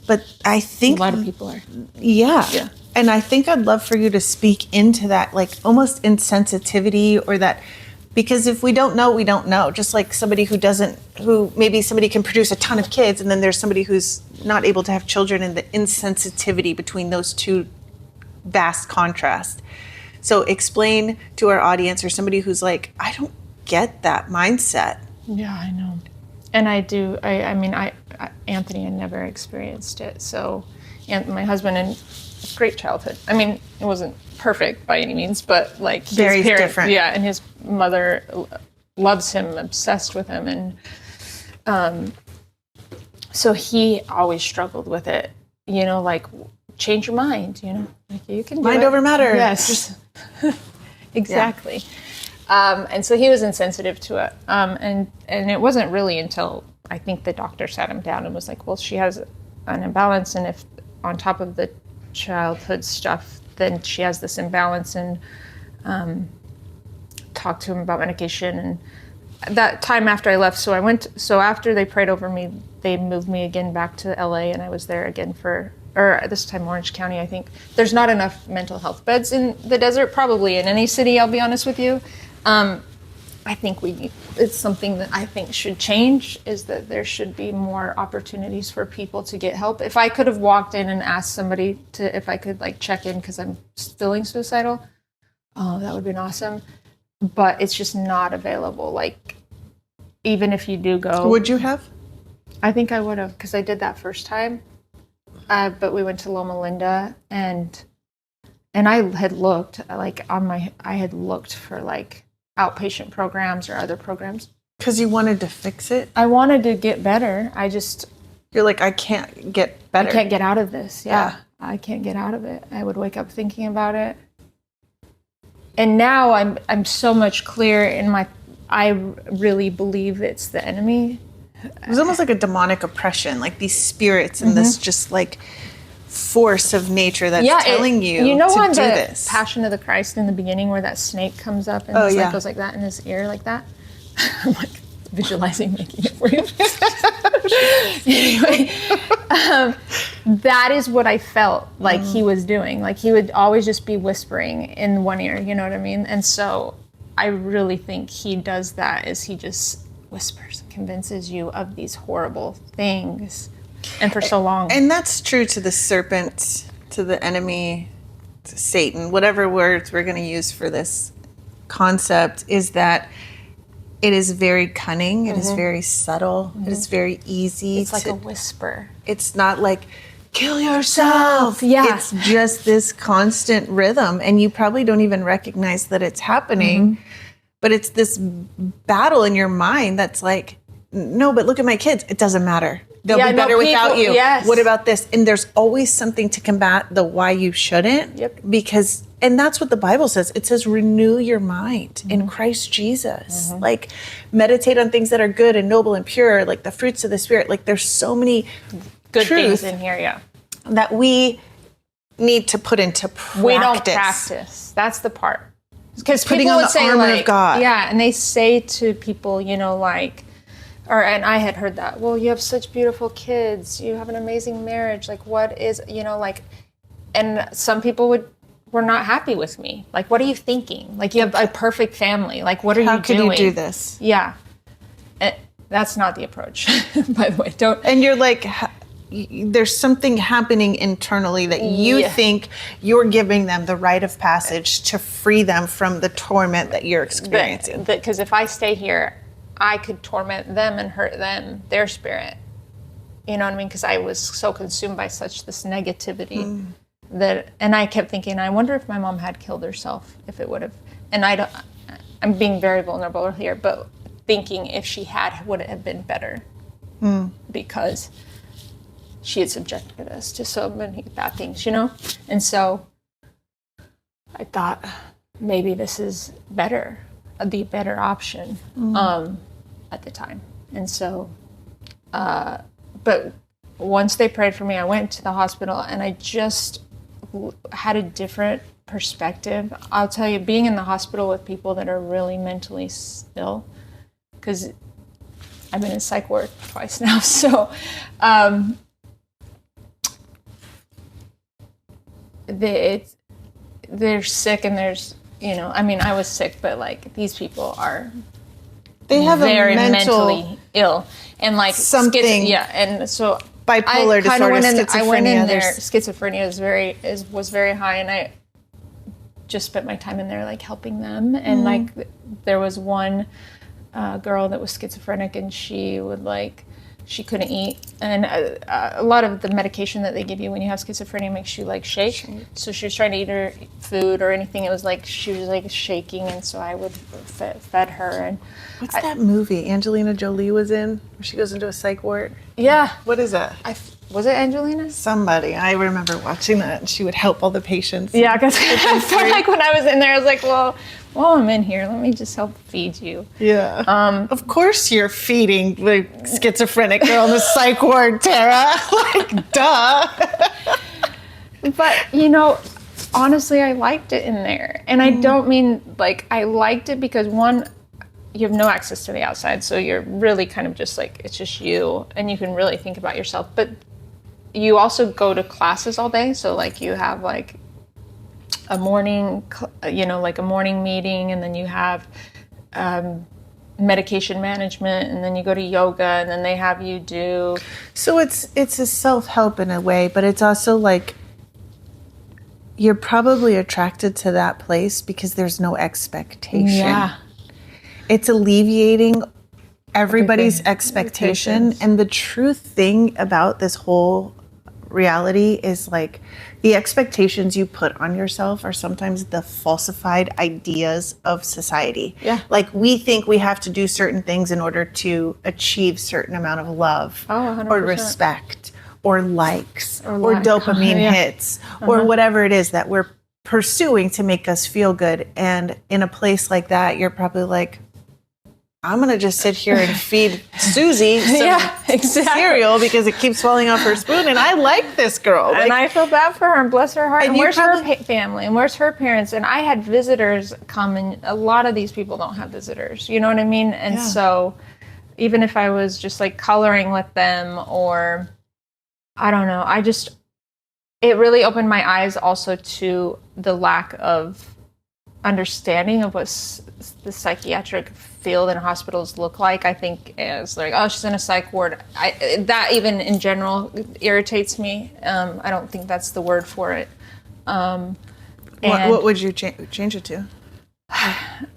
But I think A lot of people are. Yeah. And I think I'd love for you to speak into that, like, almost insensitivity, or that, because if we don't know, we don't know. Just like somebody who maybe somebody can produce a ton of kids, and then there's somebody who's not able to have children, and the insensitivity between those two vast contrast. So explain to our audience, or somebody who's like, I don't get that mindset. Yeah, I know. And I do. I mean, Anthony had never experienced it. So, and my husband, and great childhood. I mean, it wasn't perfect by any means, but like Very his parents, different. Yeah, and his mother loves him, obsessed with him. And so he always struggled with it, you know, like, change your mind, you know, like, you can do mind it. over matter. Yes, exactly. Yeah. And so he was insensitive to it. And it wasn't really until I think the doctor sat him down and was like, well, she has an imbalance. And if on top of the childhood stuff, then she has this imbalance, and talked to him about medication. And that time after I left, so after they prayed over me, they moved me again back to LA, and I was there again or this time Orange County, I think. There's not enough mental health beds in the desert, probably in any city, I'll be honest with you. I think it's something that I think should change, is that there should be more opportunities for people to get help. If I could have walked in and asked somebody if I could like check in because I'm feeling suicidal, oh, that would have been awesome. But it's just not available. Like, even if you do go. Would you have? I think I would have, because I did that first time. But we went to Loma Linda, and I had looked I had looked for like outpatient programs or other programs. Because you wanted to fix it? I wanted to get better. You're like, I can't get better. I can't get out of this. Yeah. I can't get out of it. I would wake up thinking about it. And now I'm so much clearer I really believe it's the enemy. It was almost like a demonic oppression, like these spirits and this just like force of nature that's telling you on to do the this. Passion of the Christ in the beginning, where that snake comes up and goes like that in his ear, like that. I'm like visualizing making it for you. Anyway, that is what I felt like he was doing. Like, he would always just be whispering in one ear, you know what I mean? And so I really think he does that, is he just whispers and convinces you of these horrible things, and for so long. And that's true to the serpent, to the enemy, to Satan, whatever words we're going to use for this concept, is that it is very cunning, it is very subtle, it is very easy. It's like a whisper. It's not like, kill yourself. Yeah. It's just this constant rhythm, and you probably don't even recognize that it's happening. But it's this battle in your mind that's like, no, but look at my kids. It doesn't matter. They'll be better without you. Yes. What about this? And there's always something to combat the why you shouldn't. Yep. Because, and that's what the Bible says. It says, renew your mind in Christ Jesus. Like, meditate on things that are good and noble and pure, like the fruits of the Spirit. Like, there's so many Good things in here, that we need to put into practice. We don't practice. That's the part. Because Putting people on would the say, armor like, of God. yeah, and they say to people, you know, like, and I had heard that, well, you have such beautiful kids, you have an amazing marriage, like, what is, you know, like, and some people were not happy with me. Like, what are you thinking? Like, you have a perfect family. Like, what are you doing? How could you do this? Yeah. And that's not the approach, by the way. Don't. And you're like, there's something happening internally that you think you're giving them the rite of passage to free them from the torment that you're experiencing. Because if I stay here, I could torment them and hurt them, their spirit. You know what I mean? Because I was so consumed by such this negativity and I kept thinking, I wonder if my mom had killed herself, if it would have. And I'm being very vulnerable here, but thinking if she had, would it have been better? Because she had subjected us to so many bad things, you know? And so I thought maybe this is better, the better option at the time. And so, but once they prayed for me, I went to the hospital and I just had a different perspective. I'll tell you, being in the hospital with people that are really mentally ill, because I've been in psych ward twice now, so they're sick, and there's, you know, I mean, I was sick, but like, these people are very mentally ill, and like something, and so bipolar disorder, schizophrenia. I went in there. Schizophrenia was very high, and I just spent my time in there, like, helping them, and like, there was one girl that was schizophrenic, and she would like she couldn't eat, and a lot of the medication that they give you when you have schizophrenia makes you like shake. So she was trying to eat her food or anything. It was like she was like shaking, and so I would fed her. And what's that movie Angelina Jolie was in where she goes into a psych ward? Yeah, What is that? was it Angelina? Somebody. I remember watching that, and she would help all the patients. Yeah, because like when I was in there, I was like, well, while I'm in here, let me just help feed you. Yeah. Of course you're feeding the schizophrenic girl in the psych ward, Tarrah. Like, duh. But, you know, honestly, I liked it in there. And I don't mean, like, I liked it because, one, you have no access to the outside. So you're really kind of just like, it's just you. And you can really think about yourself. But you also go to classes all day. So, like, you have, like, a morning, you know, like a morning meeting, and then you have medication management, and then you go to yoga, and then they have you do. So it's a self-help in a way, but it's also like you're probably attracted to that place because there's no expectation. Yeah. It's alleviating everybody's expectation. And the true thing about this whole reality is like the expectations you put on yourself are sometimes the falsified ideas of society. Yeah. Like we think we have to do certain things in order to achieve certain amount of love 100%. or respect or likes or like, dopamine hits or whatever it is that we're pursuing to make us feel good. And in a place like that, you're probably like, I'm going to just sit here and feed Susie some cereal because it keeps falling off her spoon. And I like this girl. And I feel bad for her, and bless her heart. And where's her family? And where's her parents? And I had visitors come, and a lot of these people don't have visitors. You know what I mean? And so even if I was just like coloring with them, or I don't know, it really opened my eyes also to the lack of understanding of what the psychiatric field and hospitals look like. I think is like, oh, she's in a psych ward. That even in general irritates me. I don't think that's the word for it. What would you change it to?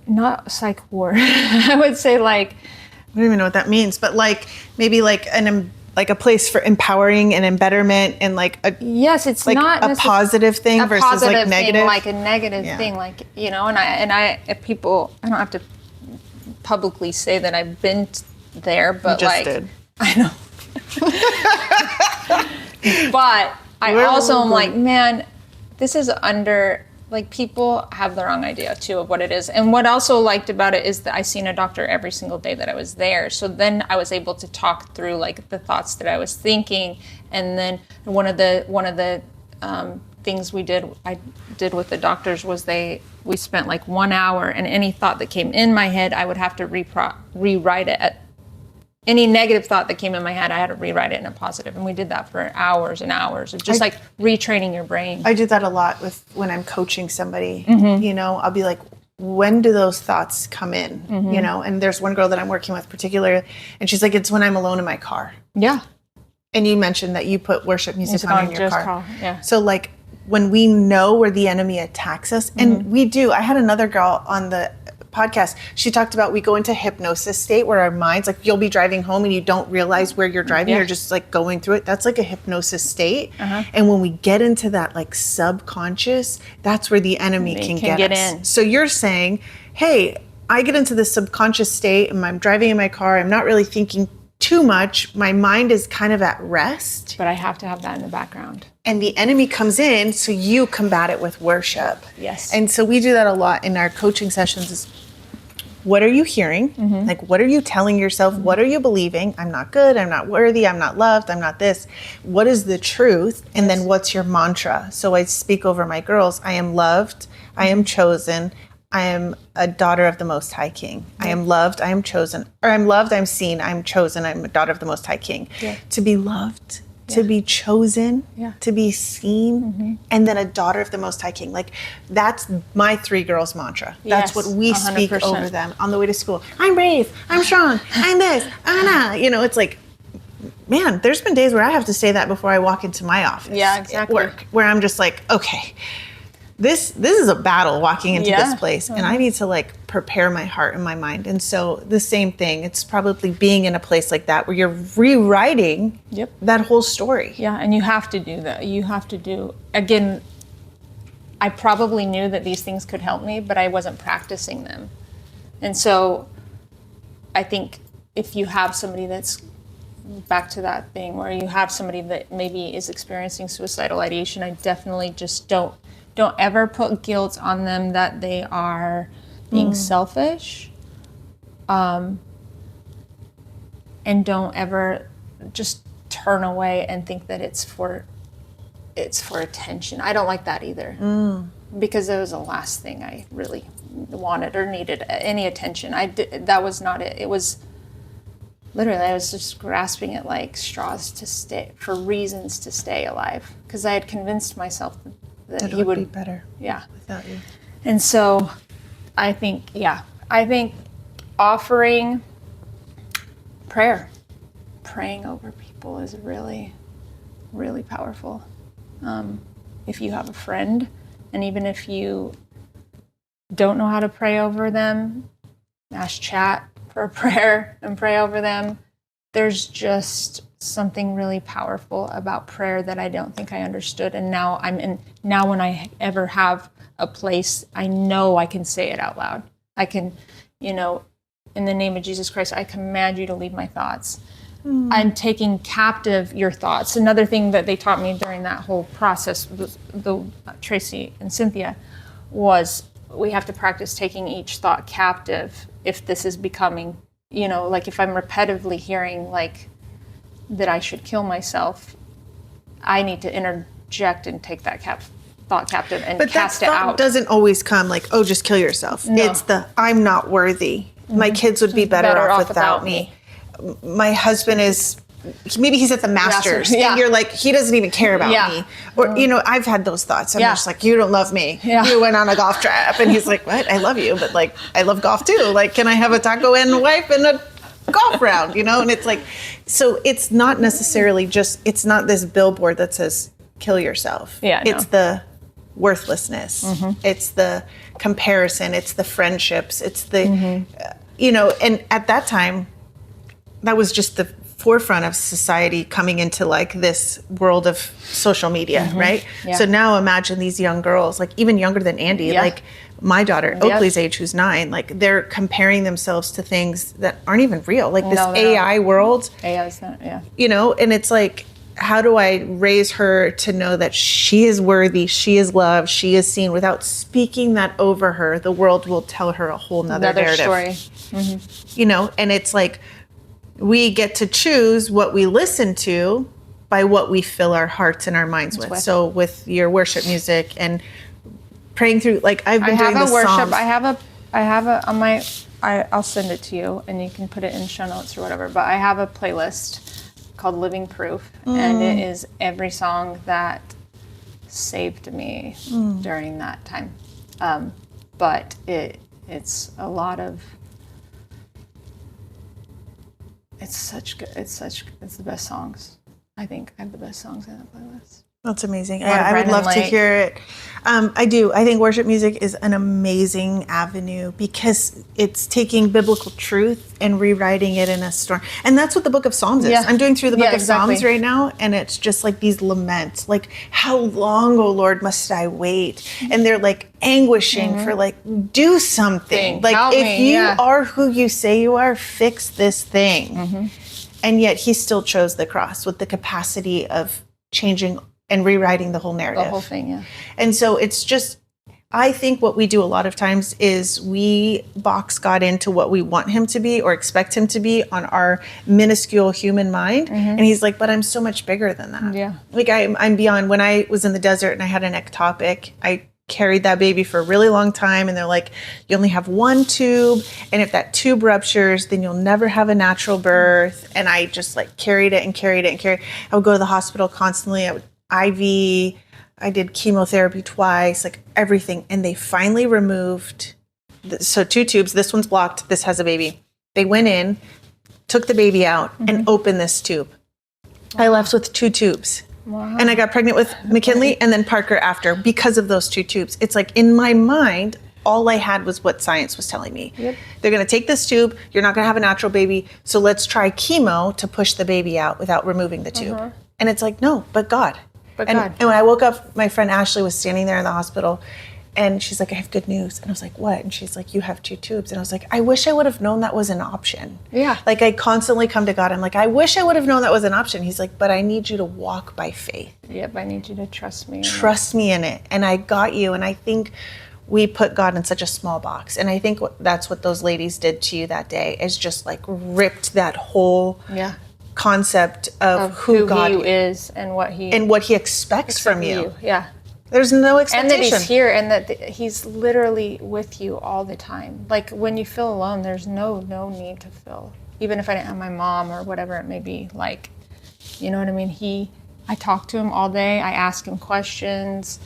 Not psych ward. I would say like, I don't even know what that means, but like maybe like a place for empowering and embetterment, and like it's like not a positive thing versus positive like negative thing, like a negative thing, like, you know. And I if people, I don't have to publicly say that I've been there, but you just like did. I know. But I also am like, man, this is like, people have the wrong idea too of what it is. And what I also liked about it is that I seen a doctor every single day that I was there. So then I was able to talk through like the thoughts that I was thinking. And then one of the things I did with the doctors was we spent like 1 hour, and any thought that came in my head, I would have to rewrite it. Any negative thought that came in my head, I had to rewrite it in a positive. And we did that for hours and hours of just like retraining your brain. I do that a lot when I'm coaching somebody. You know, I'll be like, when do those thoughts come in? You know, and there's one girl that I'm working with particularly, and she's like, it's when I'm alone in my car. Yeah. And you mentioned that you put worship music on in your car. Yeah. So like when we know where the enemy attacks us, and we do. I had another girl on the podcast. She talked about we go into hypnosis state where our minds, like you'll be driving home and you don't realize where you're driving. You're just like going through it. That's like a hypnosis state. And when we get into that like subconscious, that's where the enemy can get us. in. So you're saying, hey, I get into this subconscious state and I'm driving in my car. I'm not really thinking too much. My mind is kind of at rest. But I have to have that in the background. And the enemy comes in, so you combat it with worship. Yes. And so we do that a lot in our coaching sessions is, what are you hearing? Like, what are you telling yourself? What are you believing? I'm not good. I'm not worthy. I'm not loved. I'm not this. What is the truth? And then what's your mantra? So I speak over my girls. I am loved. I am chosen. I am a daughter of the Most High King. I am loved. I am chosen. Or I'm loved. I'm seen. I'm chosen. I'm a daughter of the Most High King. To be loved. To be chosen, to be seen, and then a daughter of the Most High King. Like, that's my 3 girls mantra. That's what we 100%. Speak over them on the way to school. I'm brave, I'm strong, I'm this, you know, it's like, man, there's been days where I have to say that before I walk into my office. Yeah, exactly. At work, where I'm just like, okay, this is a battle walking into Yeah. this place, and I need to like prepare my heart and my mind. And so the same thing, it's probably being in a place like that where you're rewriting Yep. that whole story. Yeah, and you have to do that. You have to do, again, I probably knew that these things could help me, but I wasn't practicing them. And so I think if you have somebody that's, back to that thing where you have somebody that maybe is experiencing suicidal ideation, I definitely just don't ever put guilt on them that they are being selfish. And don't ever just turn away and think that it's for attention. I don't like that either. Because it was the last thing I really wanted or needed, any attention. That was not it. It was literally, I was just grasping at like straws to stay, for reasons to stay alive. Because I had convinced myself that he would be better. Yeah. Without you. And so I think offering prayer, praying over people is really, really powerful. If you have a friend, and even if you don't know how to pray over them, ask chat for a prayer and pray over them. There's just something really powerful about prayer that I don't think I understood. And now when I ever have a place, I know I can say it out loud. I can, in the name of Jesus Christ, I command you to leave my thoughts. I'm taking captive your thoughts. Another thing that they taught me during that whole process, the Tracy and Cynthia, was we have to practice taking each thought captive if this is becoming, like if I'm repetitively hearing like that I should kill myself, I need to interject and take that thought captive and cast it out. But that thought doesn't always come like, oh, just kill yourself. No. It's I'm not worthy. My kids would be better off without me. My husband is, maybe he's at the Masters, and you're like, he doesn't even care about me. Or, I've had those thoughts. I'm just like, you don't love me. You went on a golf trip. And he's like, what? I love you, but like, I love golf too. Like, can I have a taco and a wife and a golf round, And it's like, so it's not necessarily it's not this billboard that says, kill yourself. It's the worthlessness. It's the comparison. It's the friendships. It's the, and at that time, that was just the forefront of society coming into like this world of social media, right? So now imagine these young girls, like even younger than Andy, like my daughter, Oakley's age, who's 9, like they're comparing themselves to things that aren't even real, like this AI world. AI is not, and it's like, how do I raise her to know that she is worthy, she is loved, she is seen? Without speaking that over her, the world will tell her a whole nother narrative. Story. And it's like, we get to choose what we listen to by what we fill our hearts and our minds with. So with your worship music and praying through, like I've been doing the Psalms. I have a on my, I'll send it to you and you can put it in show notes or whatever, but I have a playlist called Living Proof, and it is every song that saved me during that time. But it's a lot of, it's the best songs. I think I have the best songs in that playlist. That's amazing. I would love to hear it. I do. I think worship music is an amazing avenue because it's taking biblical truth and rewriting it in a story. And that's what the book of Psalms is. I'm doing through the book of Psalms right now, and it's just like these laments. Like, how long, O Lord, must I wait? And they're like anguishing for like, do something. Like, help if me, you are who you say you are, fix this thing. And yet he still chose the cross with the capacity of changing and rewriting the whole narrative. The whole thing, And so it's just, I think what we do a lot of times is we box God into what we want him to be or expect him to be on our minuscule human mind. And he's like, but I'm so much bigger than that. Like I'm beyond. When I was in the desert and I had an ectopic, I carried that baby for a really long time, and they're like, you only have one tube, and if that tube ruptures, then you'll never have a natural birth. And I just like carried it. I would go to the hospital constantly. I would IV, I did chemotherapy twice, like everything. And they finally removed, so 2 tubes, this one's blocked, this has a baby. They went in, took the baby out and opened this tube. I left with 2 tubes. Wow. And I got pregnant with McKinley and then Parker after because of those 2 tubes. It's like in my mind, all I had was what science was telling me. Yep. They're going to take this tube. You're not going to have a natural baby. So let's try chemo to push the baby out without removing the tube. And it's like, no, but God. And when I woke up, my friend Ashley was standing there in the hospital and she's like, I have good news. And I was like, what? And she's like, you have 2 tubes. And I was like, I wish I would have known that was an option. Yeah. Like I constantly come to God. I'm like, I wish I would have known that was an option. He's like, but I need you to walk by faith. Yep, I need you to trust me. Trust me in it. And I got you. And I think we put God in such a small box. And I think that's what those ladies did to you that day, is just like ripped that whole concept of who God is and what he expects from you. Yeah. There's no expectation. And that he's here and that he's literally with you all the time. Like when you feel alone, there's no need to feel. Even if I didn't have my mom or whatever it may be, like, you know what I mean? I talk to him all day. I ask him questions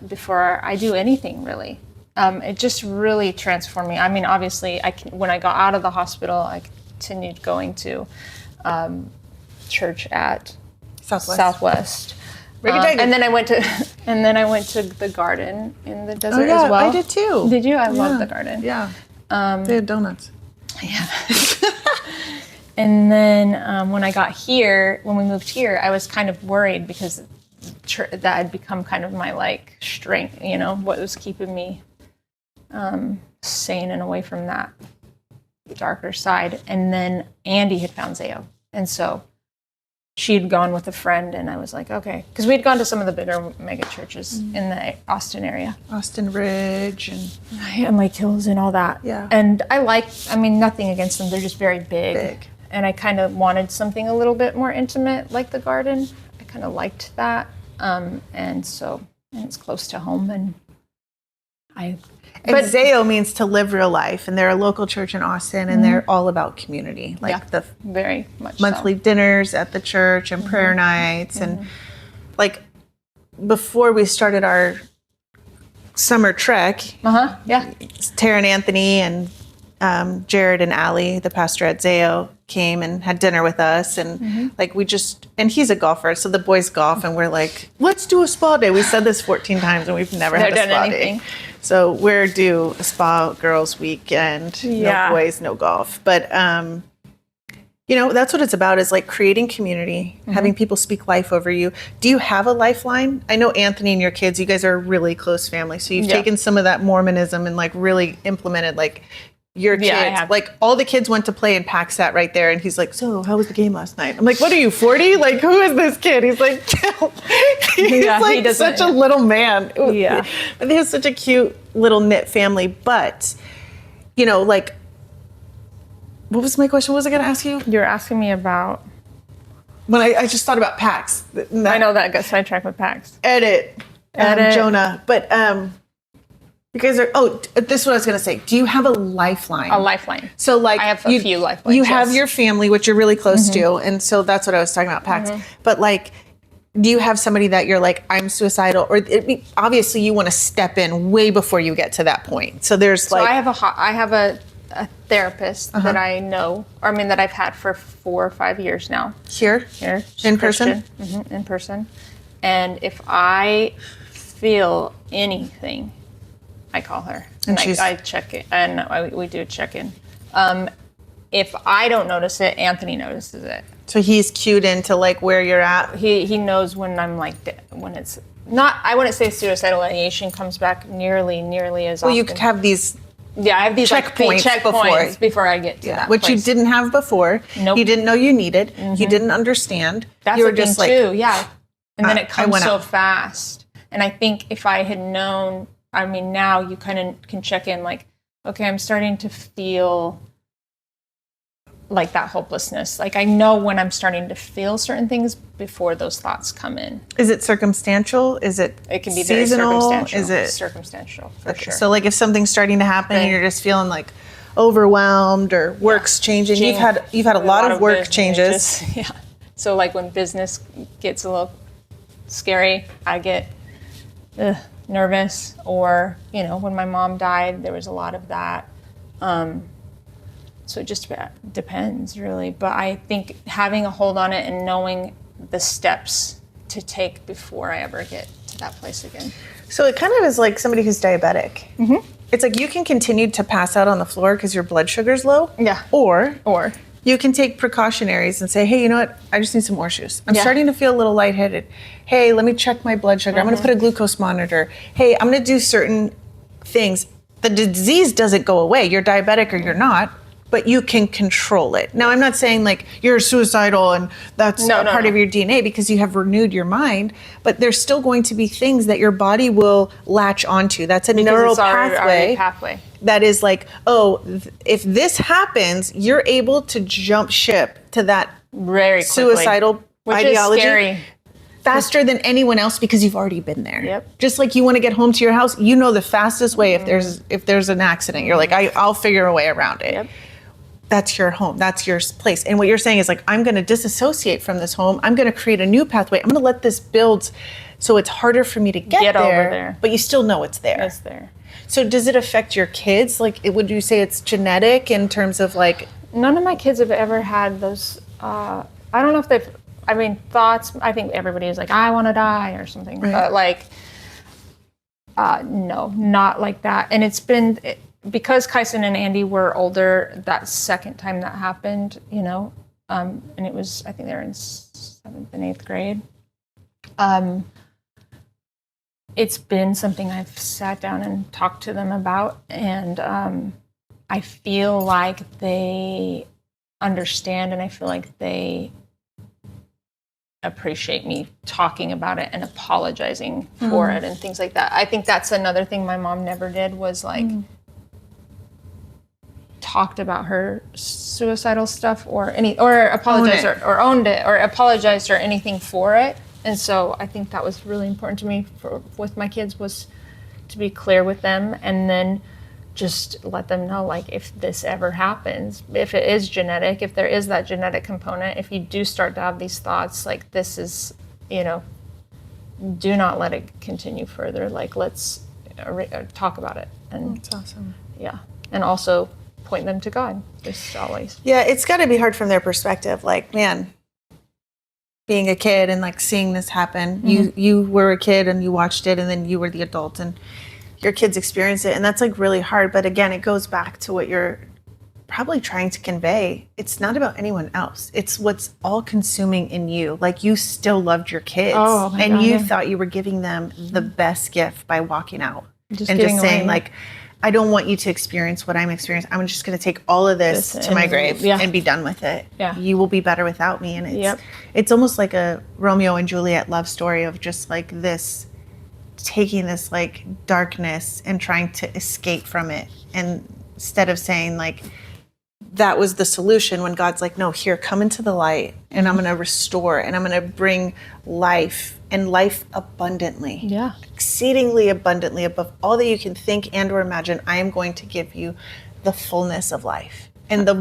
before I do anything, really. It just really transformed me. I mean, obviously, when I got out of the hospital, I continued going to church at Southwest. And then I went to the garden in the desert as well. I did too. Did you? I love the garden. Yeah. They had donuts. Yeah. And then when we moved here, I was kind of worried because that had become kind of my like strength, you know, what was keeping me sane and away from that darker side. And then Andy had found Zao. And so she'd gone with a friend and I was like, okay. Because we'd gone to some of the bigger mega churches in the Austin area. Austin Ridge and Lake Hills and all that. Yeah. And nothing against them. They're just very big. And I kind of wanted something a little bit more intimate, like the garden. I kind of liked that. And it's close to home. And Zao means to live real life, and they're a local church in Austin, and they're all about community, like the very much monthly dinners at the church and prayer nights, and like before we started our summer trek, Tarrah and Anthony and Jared and Allie, the pastor at Zao, came and had dinner with us, and like and he's a golfer, so the boys golf, and we're like, let's do a spa day. We said this 14 times and we've never had a spa day. So we're due a spa girls weekend, no boys, no golf. But you know, that's what it's about, is like creating community, having people speak life over you. Do you have a lifeline? I know Anthony and your kids, you guys are a really close family. So you've taken some of that Mormonism and like really implemented like your kids, like all the kids went to play in Paxat right there. And he's like, so how was the game last night? I'm like, what are you, 40? Like, who is this kid? He's like, he's like such a little man. Yeah. He has such a cute little knit family. But, you know, like, what was my question? What was I going to ask you? You're asking me about... When I just thought about Pax. I know that got sidetracked with Pax. Edit. Jonah. But... you guys are, this is what I was going to say. Do you have a lifeline? A lifeline. So like, I have a few lifelines. You have your family, which you're really close to. And so that's what I was talking about, Pax. But like, do you have somebody that you're like, I'm suicidal? Or obviously you want to step in way before you get to that point. So there's like. So I have a therapist that I know, or I mean, that I've had for 4 or 5 years now. Here? In person? In person. And if I feel anything, I call her and I check it, and we do a check-in. If I don't notice it, Anthony notices it. So he's cued into like where you're at. He knows when I'm like when it's not. I wouldn't say suicidal ideation comes back nearly as often. Well, you could have these. Yeah, I have these checkpoints before I get to that. Which place. You didn't have before. Nope. You didn't know you needed. You didn't understand. That's you were the just thing like, too. Yeah, and then it comes so out. fast. And I think if I had known. I mean, now you kind of can check in like, okay, I'm starting to feel like that hopelessness. Like I know when I'm starting to feel certain things before those thoughts come in. Is it circumstantial? Is it It can be seasonal? very circumstantial. Is it circumstantial for sure. So like if something's starting to happen and you're just feeling like overwhelmed or work's changing. You've had a lot of work changes. Yeah. So like when business gets a little scary, I get nervous, or you know, when my mom died, there was a lot of that. So it just depends, really. But I think having a hold on it and knowing the steps to take before I ever get to that place again. So it kind of is like somebody who's diabetic. Mm-hmm. It's like you can continue to pass out on the floor because your blood sugar's low. Yeah. Or Or you can take precautionaries and say, hey, you know what? I just need some more shoes. I'm starting to feel a little lightheaded. Hey, let me check my blood sugar. I'm going to put a glucose monitor. Hey, I'm going to do certain things. The disease doesn't go away. You're diabetic or you're not, but you can control it. Now, I'm not saying like you're suicidal and that's part of your DNA because you have renewed your mind, but there's still going to be things that your body will latch onto. That's a neural pathway. That is like, if this happens, you're able to jump ship to that very quickly. Suicidal ideology. Is scary. Faster than anyone else because you've already been there. Yep. Just like you want to get home to your house, you know the fastest way if there's an accident. You're like, I'll figure a way around it. Yep. That's your home. That's your place. And what you're saying is like, I'm going to disassociate from this home. I'm going to create a new pathway. I'm going to let this build so it's harder for me to get there, over there. But you still know it's there. It's there. So does it affect your kids? Like, would you say it's genetic in terms of like? None of my kids have ever had those, I don't know if they've, thoughts. I think everybody is like, I want to die or something. Right. But like, no, not like that. And it's been, because Kyson and Andy were older, that second time that happened, and it was, I think they were in 7th and 8th grade. It's been something I've sat down and talked to them about, and I feel like they understand, and I feel like they appreciate me talking about it and apologizing for it and things like that. I think that's another thing my mom never did was like talked about her suicidal stuff or apologized or owned it or apologized or anything for it. And so I think that was really important to me with my kids was to be clear with them and then just let them know, like, if this ever happens, if it is genetic, if there is that genetic component, if you do start to have these thoughts, like, this is, do not let it continue further. Like, let's talk about it. And that's awesome. Yeah. And also point them to God, just always. Yeah, it's got to be hard from their perspective. Like, man, being a kid and, like, seeing this happen, you were a kid and you watched it and then you were the adult and your kids experience it, and that's like really hard. But again, it goes back to what you're probably trying to convey. It's not about anyone else. It's what's all consuming in you. Like, you still loved your kids and you thought you were giving them the best gift by walking out and just saying like, I don't want you to experience what I'm experiencing. I'm just going to take all of this to my grave and be done with it. Yeah. You will be better without me. And it's almost like a Romeo and Juliet love story of just like this, taking this like darkness and trying to escape from it, and instead of saying like that was the solution, when God's like, no, here, come into the light and I'm going to restore and I'm going to bring life and life abundantly, exceedingly abundantly above all that you can think and or imagine. I am going to give you the fullness of life and the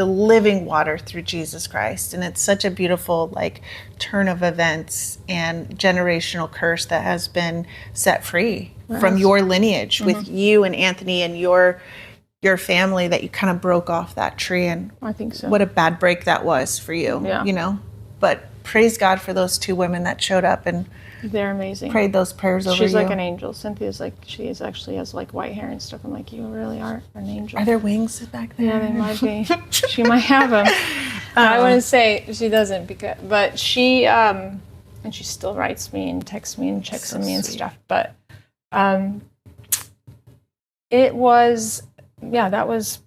living water through Jesus Christ. And it's such a beautiful like turn of events and generational curse that has been set free from your lineage with you and Anthony and your family, that you kind of broke off that tree. And I think so. What a bad break that was for you, but praise God for those two women that showed up and they're amazing. Prayed those prayers over you. She's like an angel. Cynthia's like, she actually has like white hair and stuff. I'm like, you really are an angel. Are there wings back there? Yeah, they might be. She might have them. I wouldn't say she doesn't, but she, and she still writes me and texts me and checks on me and stuff. But it was, that was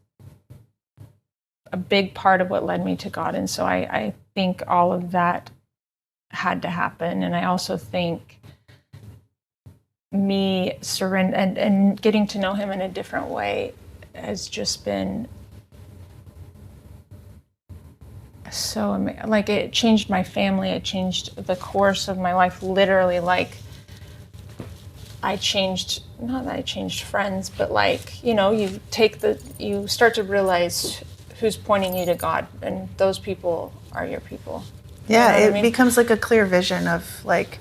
a big part of what led me to God. And so I think all of that had to happen. And I also think me surrender and getting to know him in a different way has just been so amazing. Like, it changed my family. It changed the course of my life. Literally, like, not that I changed friends, but like, you start to realize who's pointing you to God, and those people are your people. Yeah, it becomes like a clear vision of like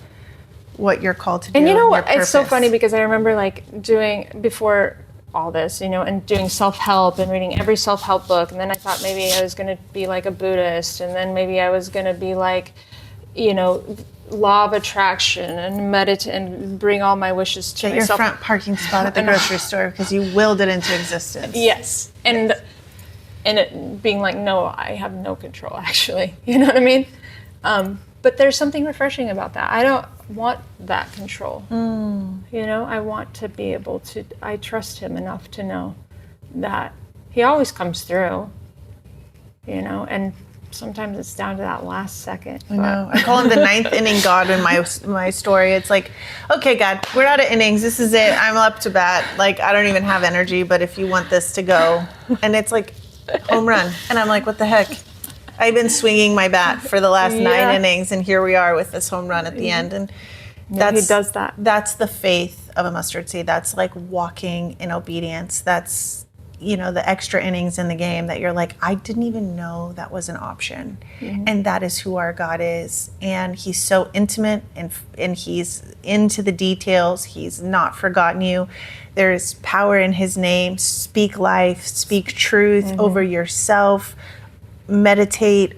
what you're called to do. And you know what? It's so funny because I remember like doing before all this, and doing self-help and reading every self-help book. And then I thought maybe I was going to be like a Buddhist, and then maybe I was going to be like, law of attraction and meditate and bring all my wishes to Get myself. your front parking spot at the grocery store because you willed it into existence. Yes. And it being like, no, I have no control, actually. You know what I mean? But there's something refreshing about that. I don't want that control. You know, I want to be able to, I trust him enough to know that he always comes through, you know, and sometimes it's down to that last second. I know. I call him the ninth inning God in my story. It's like, okay, God, we're out of innings. This is it. I'm up to bat. Like, I don't even have energy, but if you want this to go. And it's like, home run. And I'm like, what the heck? I've been swinging my bat for the last 9 innings, and here we are with this home run at the end. And he does that. That's the faith of a mustard seed. That's like walking in obedience. That's, you know, the extra innings in the game that you're like, I didn't even know that was an option. And that is who our God is. And he's so intimate, and he's into the details. He's not forgotten you. There's power in his name. Speak life, speak truth over yourself, meditate,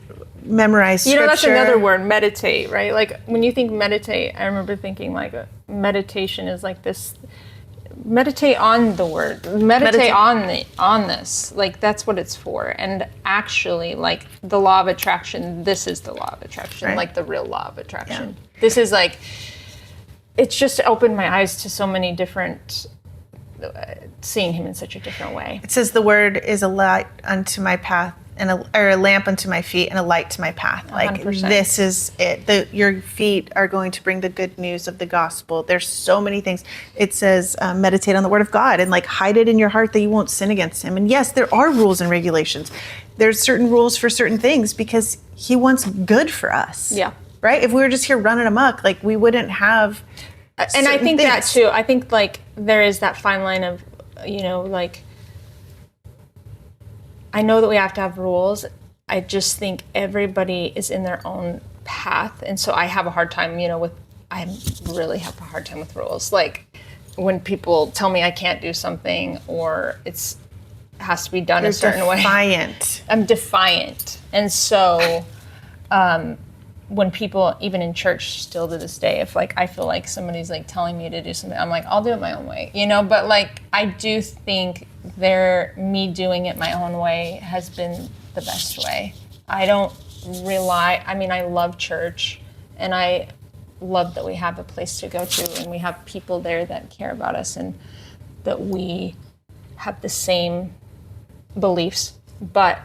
memorize scripture. You know, that's another word, meditate, right? Like when you think meditate, I remember thinking like meditation is like this, meditate on the word, meditate on this, like that's what it's for. And actually, like the law of attraction, this is the law of attraction, like the real law of attraction. This is like, it's just opened my eyes to so many different, seeing him in such a different way. It says the word is a light unto my path, and a lamp unto my feet, and a light to my path. Like 100%. This is it. Your feet are going to bring the good news of the gospel. There's so many things. It says meditate on the word of God and like hide it in your heart that you won't sin against him. And yes, there are rules and regulations. There's certain rules for certain things because he wants good for us. Yeah. Right? If we were just here running amok, like we wouldn't have. And I think that too. I think like there is that fine line of, you know, like, I know that we have to have rules. I just think everybody is in their own path. And so I have a hard time, you know, I really have a hard time with rules. Like when people tell me I can't do something or it has to be done a certain way. I'm defiant. And so when people, even in church still to this day, if like I feel like somebody's like telling me to do something, I'm like, I'll do it my own way, you know. But like I do think me doing it my own way has been the best way. I don't rely, I mean, I love church and I love that we have a place to go to and we have people there that care about us and that we have the same beliefs, but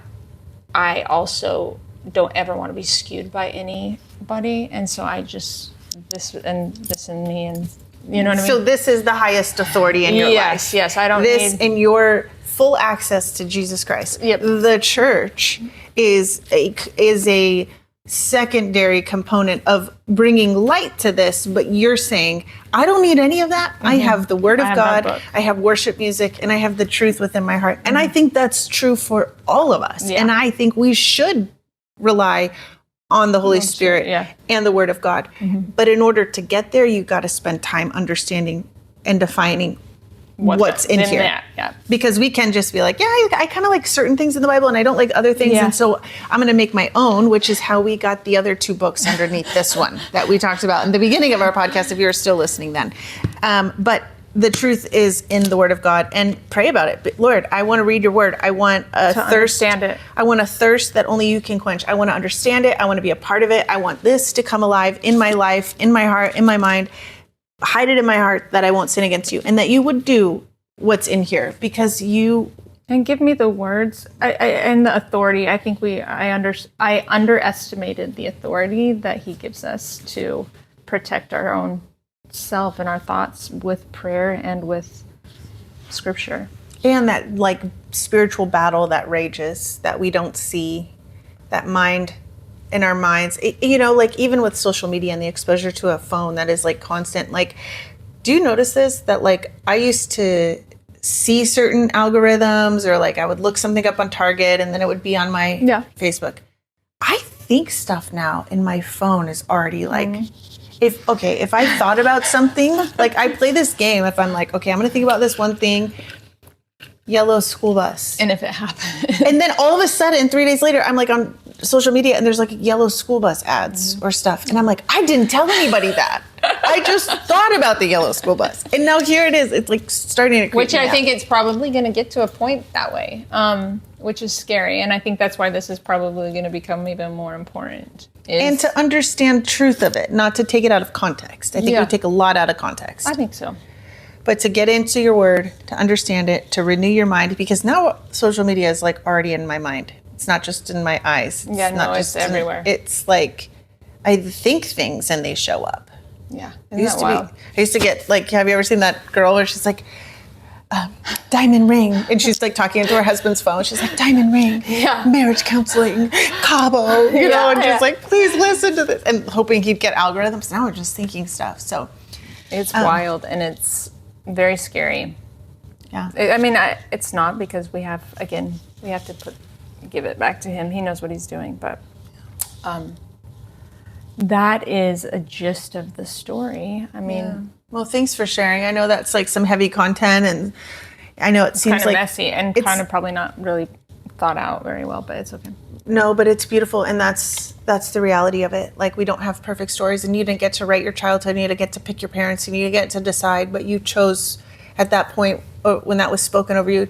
I also don't ever want to be skewed by anybody, and so I just this and me, and you know what I mean. So this is the highest authority in your life. Yes, I don't this need in your full access to Jesus Christ. Yep. The church is a secondary component of bringing light to this, but you're saying I don't need any of that. I have the Word of God. I have worship music, and I have the truth within my heart. And I think that's true for all of us. And I think we should rely on the Holy Spirit and the Word of God. But in order to get there, you got to spend time understanding and defining what's in here. Because we can just be like, I kind of like certain things in the Bible and I don't like other things. And so I'm going to make my own, which is how we got the other 2 books underneath this one that we talked about in the beginning of our podcast, if you were still listening then. But the truth is in the Word of God, and pray about it. But Lord, I want to read your Word. I want a thirst. Understand it. I want a thirst that only you can quench. I want to understand it. I want to be a part of it. I want this to come alive in my life, in my heart, in my mind. Hide it in my heart that I won't sin against you, and that you would do what's in here because you. And give me the words and the authority. I think I underestimated the authority that he gives us to protect our own self and our thoughts with prayer and with scripture. And that like spiritual battle that rages that we don't see, that mind in our minds, you know, like even with social media and the exposure to a phone that is like constant, like, do you notice this? That like I used to see certain algorithms or like I would look something up on Target and then it would be on my Facebook. I think stuff now in my phone is already like, if I thought about something, like I play this game, if I'm like, okay, I'm going to think about this one thing, yellow school bus. And if it happens. And then all of a sudden, 3 days later, I'm like on social media and there's like yellow school bus ads or stuff. And I'm like, I didn't tell anybody that. I just thought about the yellow school bus. And now here it is. It's like starting to creep Which me I out. think it's probably going to get to a point that way, which is scary. And I think that's why this is probably going to become even more important. And to understand truth of it, not to take it out of context. I think we take a lot out of context. I think so. But to get into your word, to understand it, to renew your mind, because now social media is like already in my mind. It's not just in my eyes. Yeah, no, it's everywhere. It's like I think things and they show up. Yeah. I used to get like, have you ever seen that girl where she's like, diamond ring, and she's like talking into her husband's phone. She's like, diamond ring, marriage counseling, Cabo, you know, and just like, please listen to this, and hoping he'd get algorithms. Now we're just thinking stuff. So it's wild and it's very scary. Yeah. I mean, it's not, because we have to give it back to him. He knows what he's doing, but that is a gist of the story. I mean, well, thanks for sharing. I know that's like some heavy content, and I know it seems kind of like messy and kind of probably not really thought out very well, but it's okay. No, but it's beautiful, and that's the reality of it. Like, we don't have perfect stories, and you didn't get to write your childhood, and you didn't get to pick your parents, and you get to decide, but you chose at that point, when that was spoken over you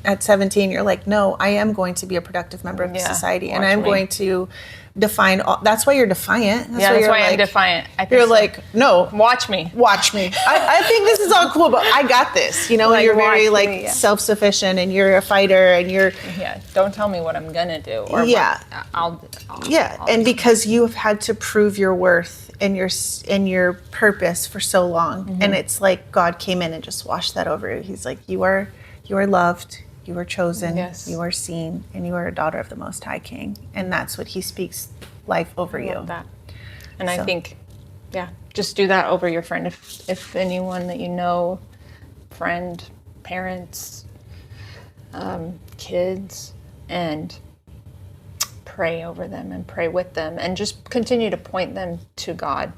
at 17, you're like, no, I am going to be a productive member of society, and I'm going to define all. That's why you're defiant. That's why I'm defiant. You're like, no, watch me. I think this is all cool, but I got this, you know. And you're very self-sufficient, and you're a fighter, and you're don't tell me what I'm gonna do. Or I'll and because you have had to prove your worth and your purpose for so long, and it's like God came in and just washed that over you. He's like, you are loved. You are chosen, you are seen, and you are a daughter of the Most High King. And that's what he speaks life over you. That. And I think, just do that over your friend. If anyone that you know, friend, parents, kids, and pray over them and pray with them, and just continue to point them to God.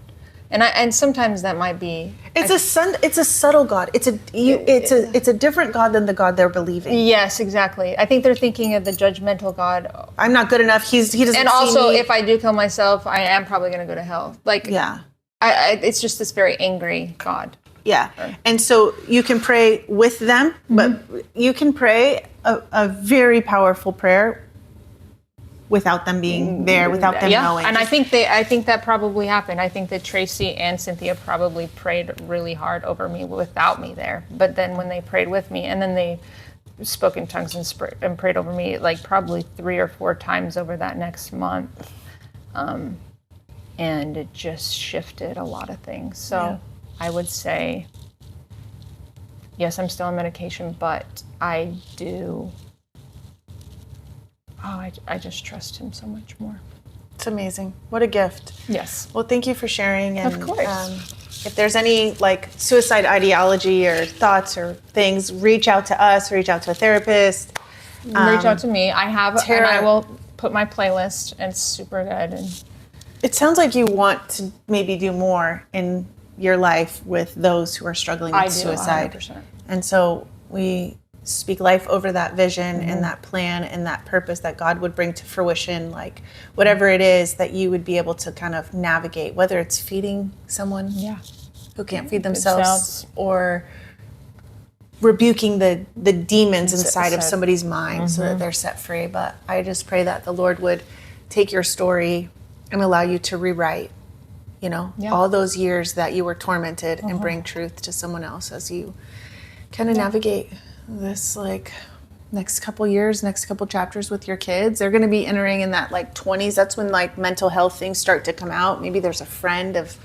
And sometimes that might be. It's a subtle God. It's a different God than the God they're believing. Yes, exactly. I think they're thinking of the judgmental God. I'm not good enough. He doesn't. And also, see me. if I do kill myself, I am probably going to go to hell. Like, it's just this very angry God. Yeah, and so you can pray with them, but you can pray a very powerful prayer without them being there, without them knowing. And I think that probably happened. I think that Tracy and Cynthia probably prayed really hard over me without me there. But then when they prayed with me, and then they spoke in tongues and prayed over me like probably 3 or 4 times over that next month. And it just shifted a lot of things. So I would say, yes, I'm still on medication, but I do... I just trust him so much more. It's amazing. What a gift. Yes. Well, thank you for sharing. And, of course. If there's any like suicide ideology or thoughts or things, reach out to us, reach out to a therapist. Reach out to me. I have, Tarrah, and I will put my playlist, and it's super good. And it sounds like you want to maybe do more in your life with those who are struggling with suicide. 100%. And so we speak life over that vision and that plan and that purpose that God would bring to fruition, like whatever it is that you would be able to kind of navigate, whether it's feeding someone who can't feed themselves or rebuking the demons inside of somebody's mind so that they're set free. But I just pray that the Lord would take your story and allow you to rewrite, all those years that you were tormented and bring truth to someone else as you kind of navigate this like next couple years, next couple chapters with your kids. They're going to be entering in that like 20s. That's when like mental health things start to come out. Maybe there's a friend that's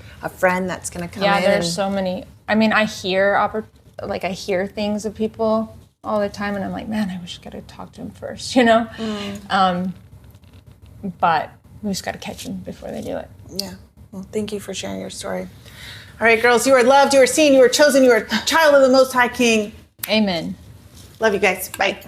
going to come in. Yeah, there's so many. I mean, I hear things of people all the time, and I'm like, man, I wish I could have talked to him first, But we just got to catch them before they do it. Yeah. Well, thank you for sharing your story. All right, girls, you are loved, you are seen, you are chosen, you are a child of the Most High King. Amen. Love you guys. Bye.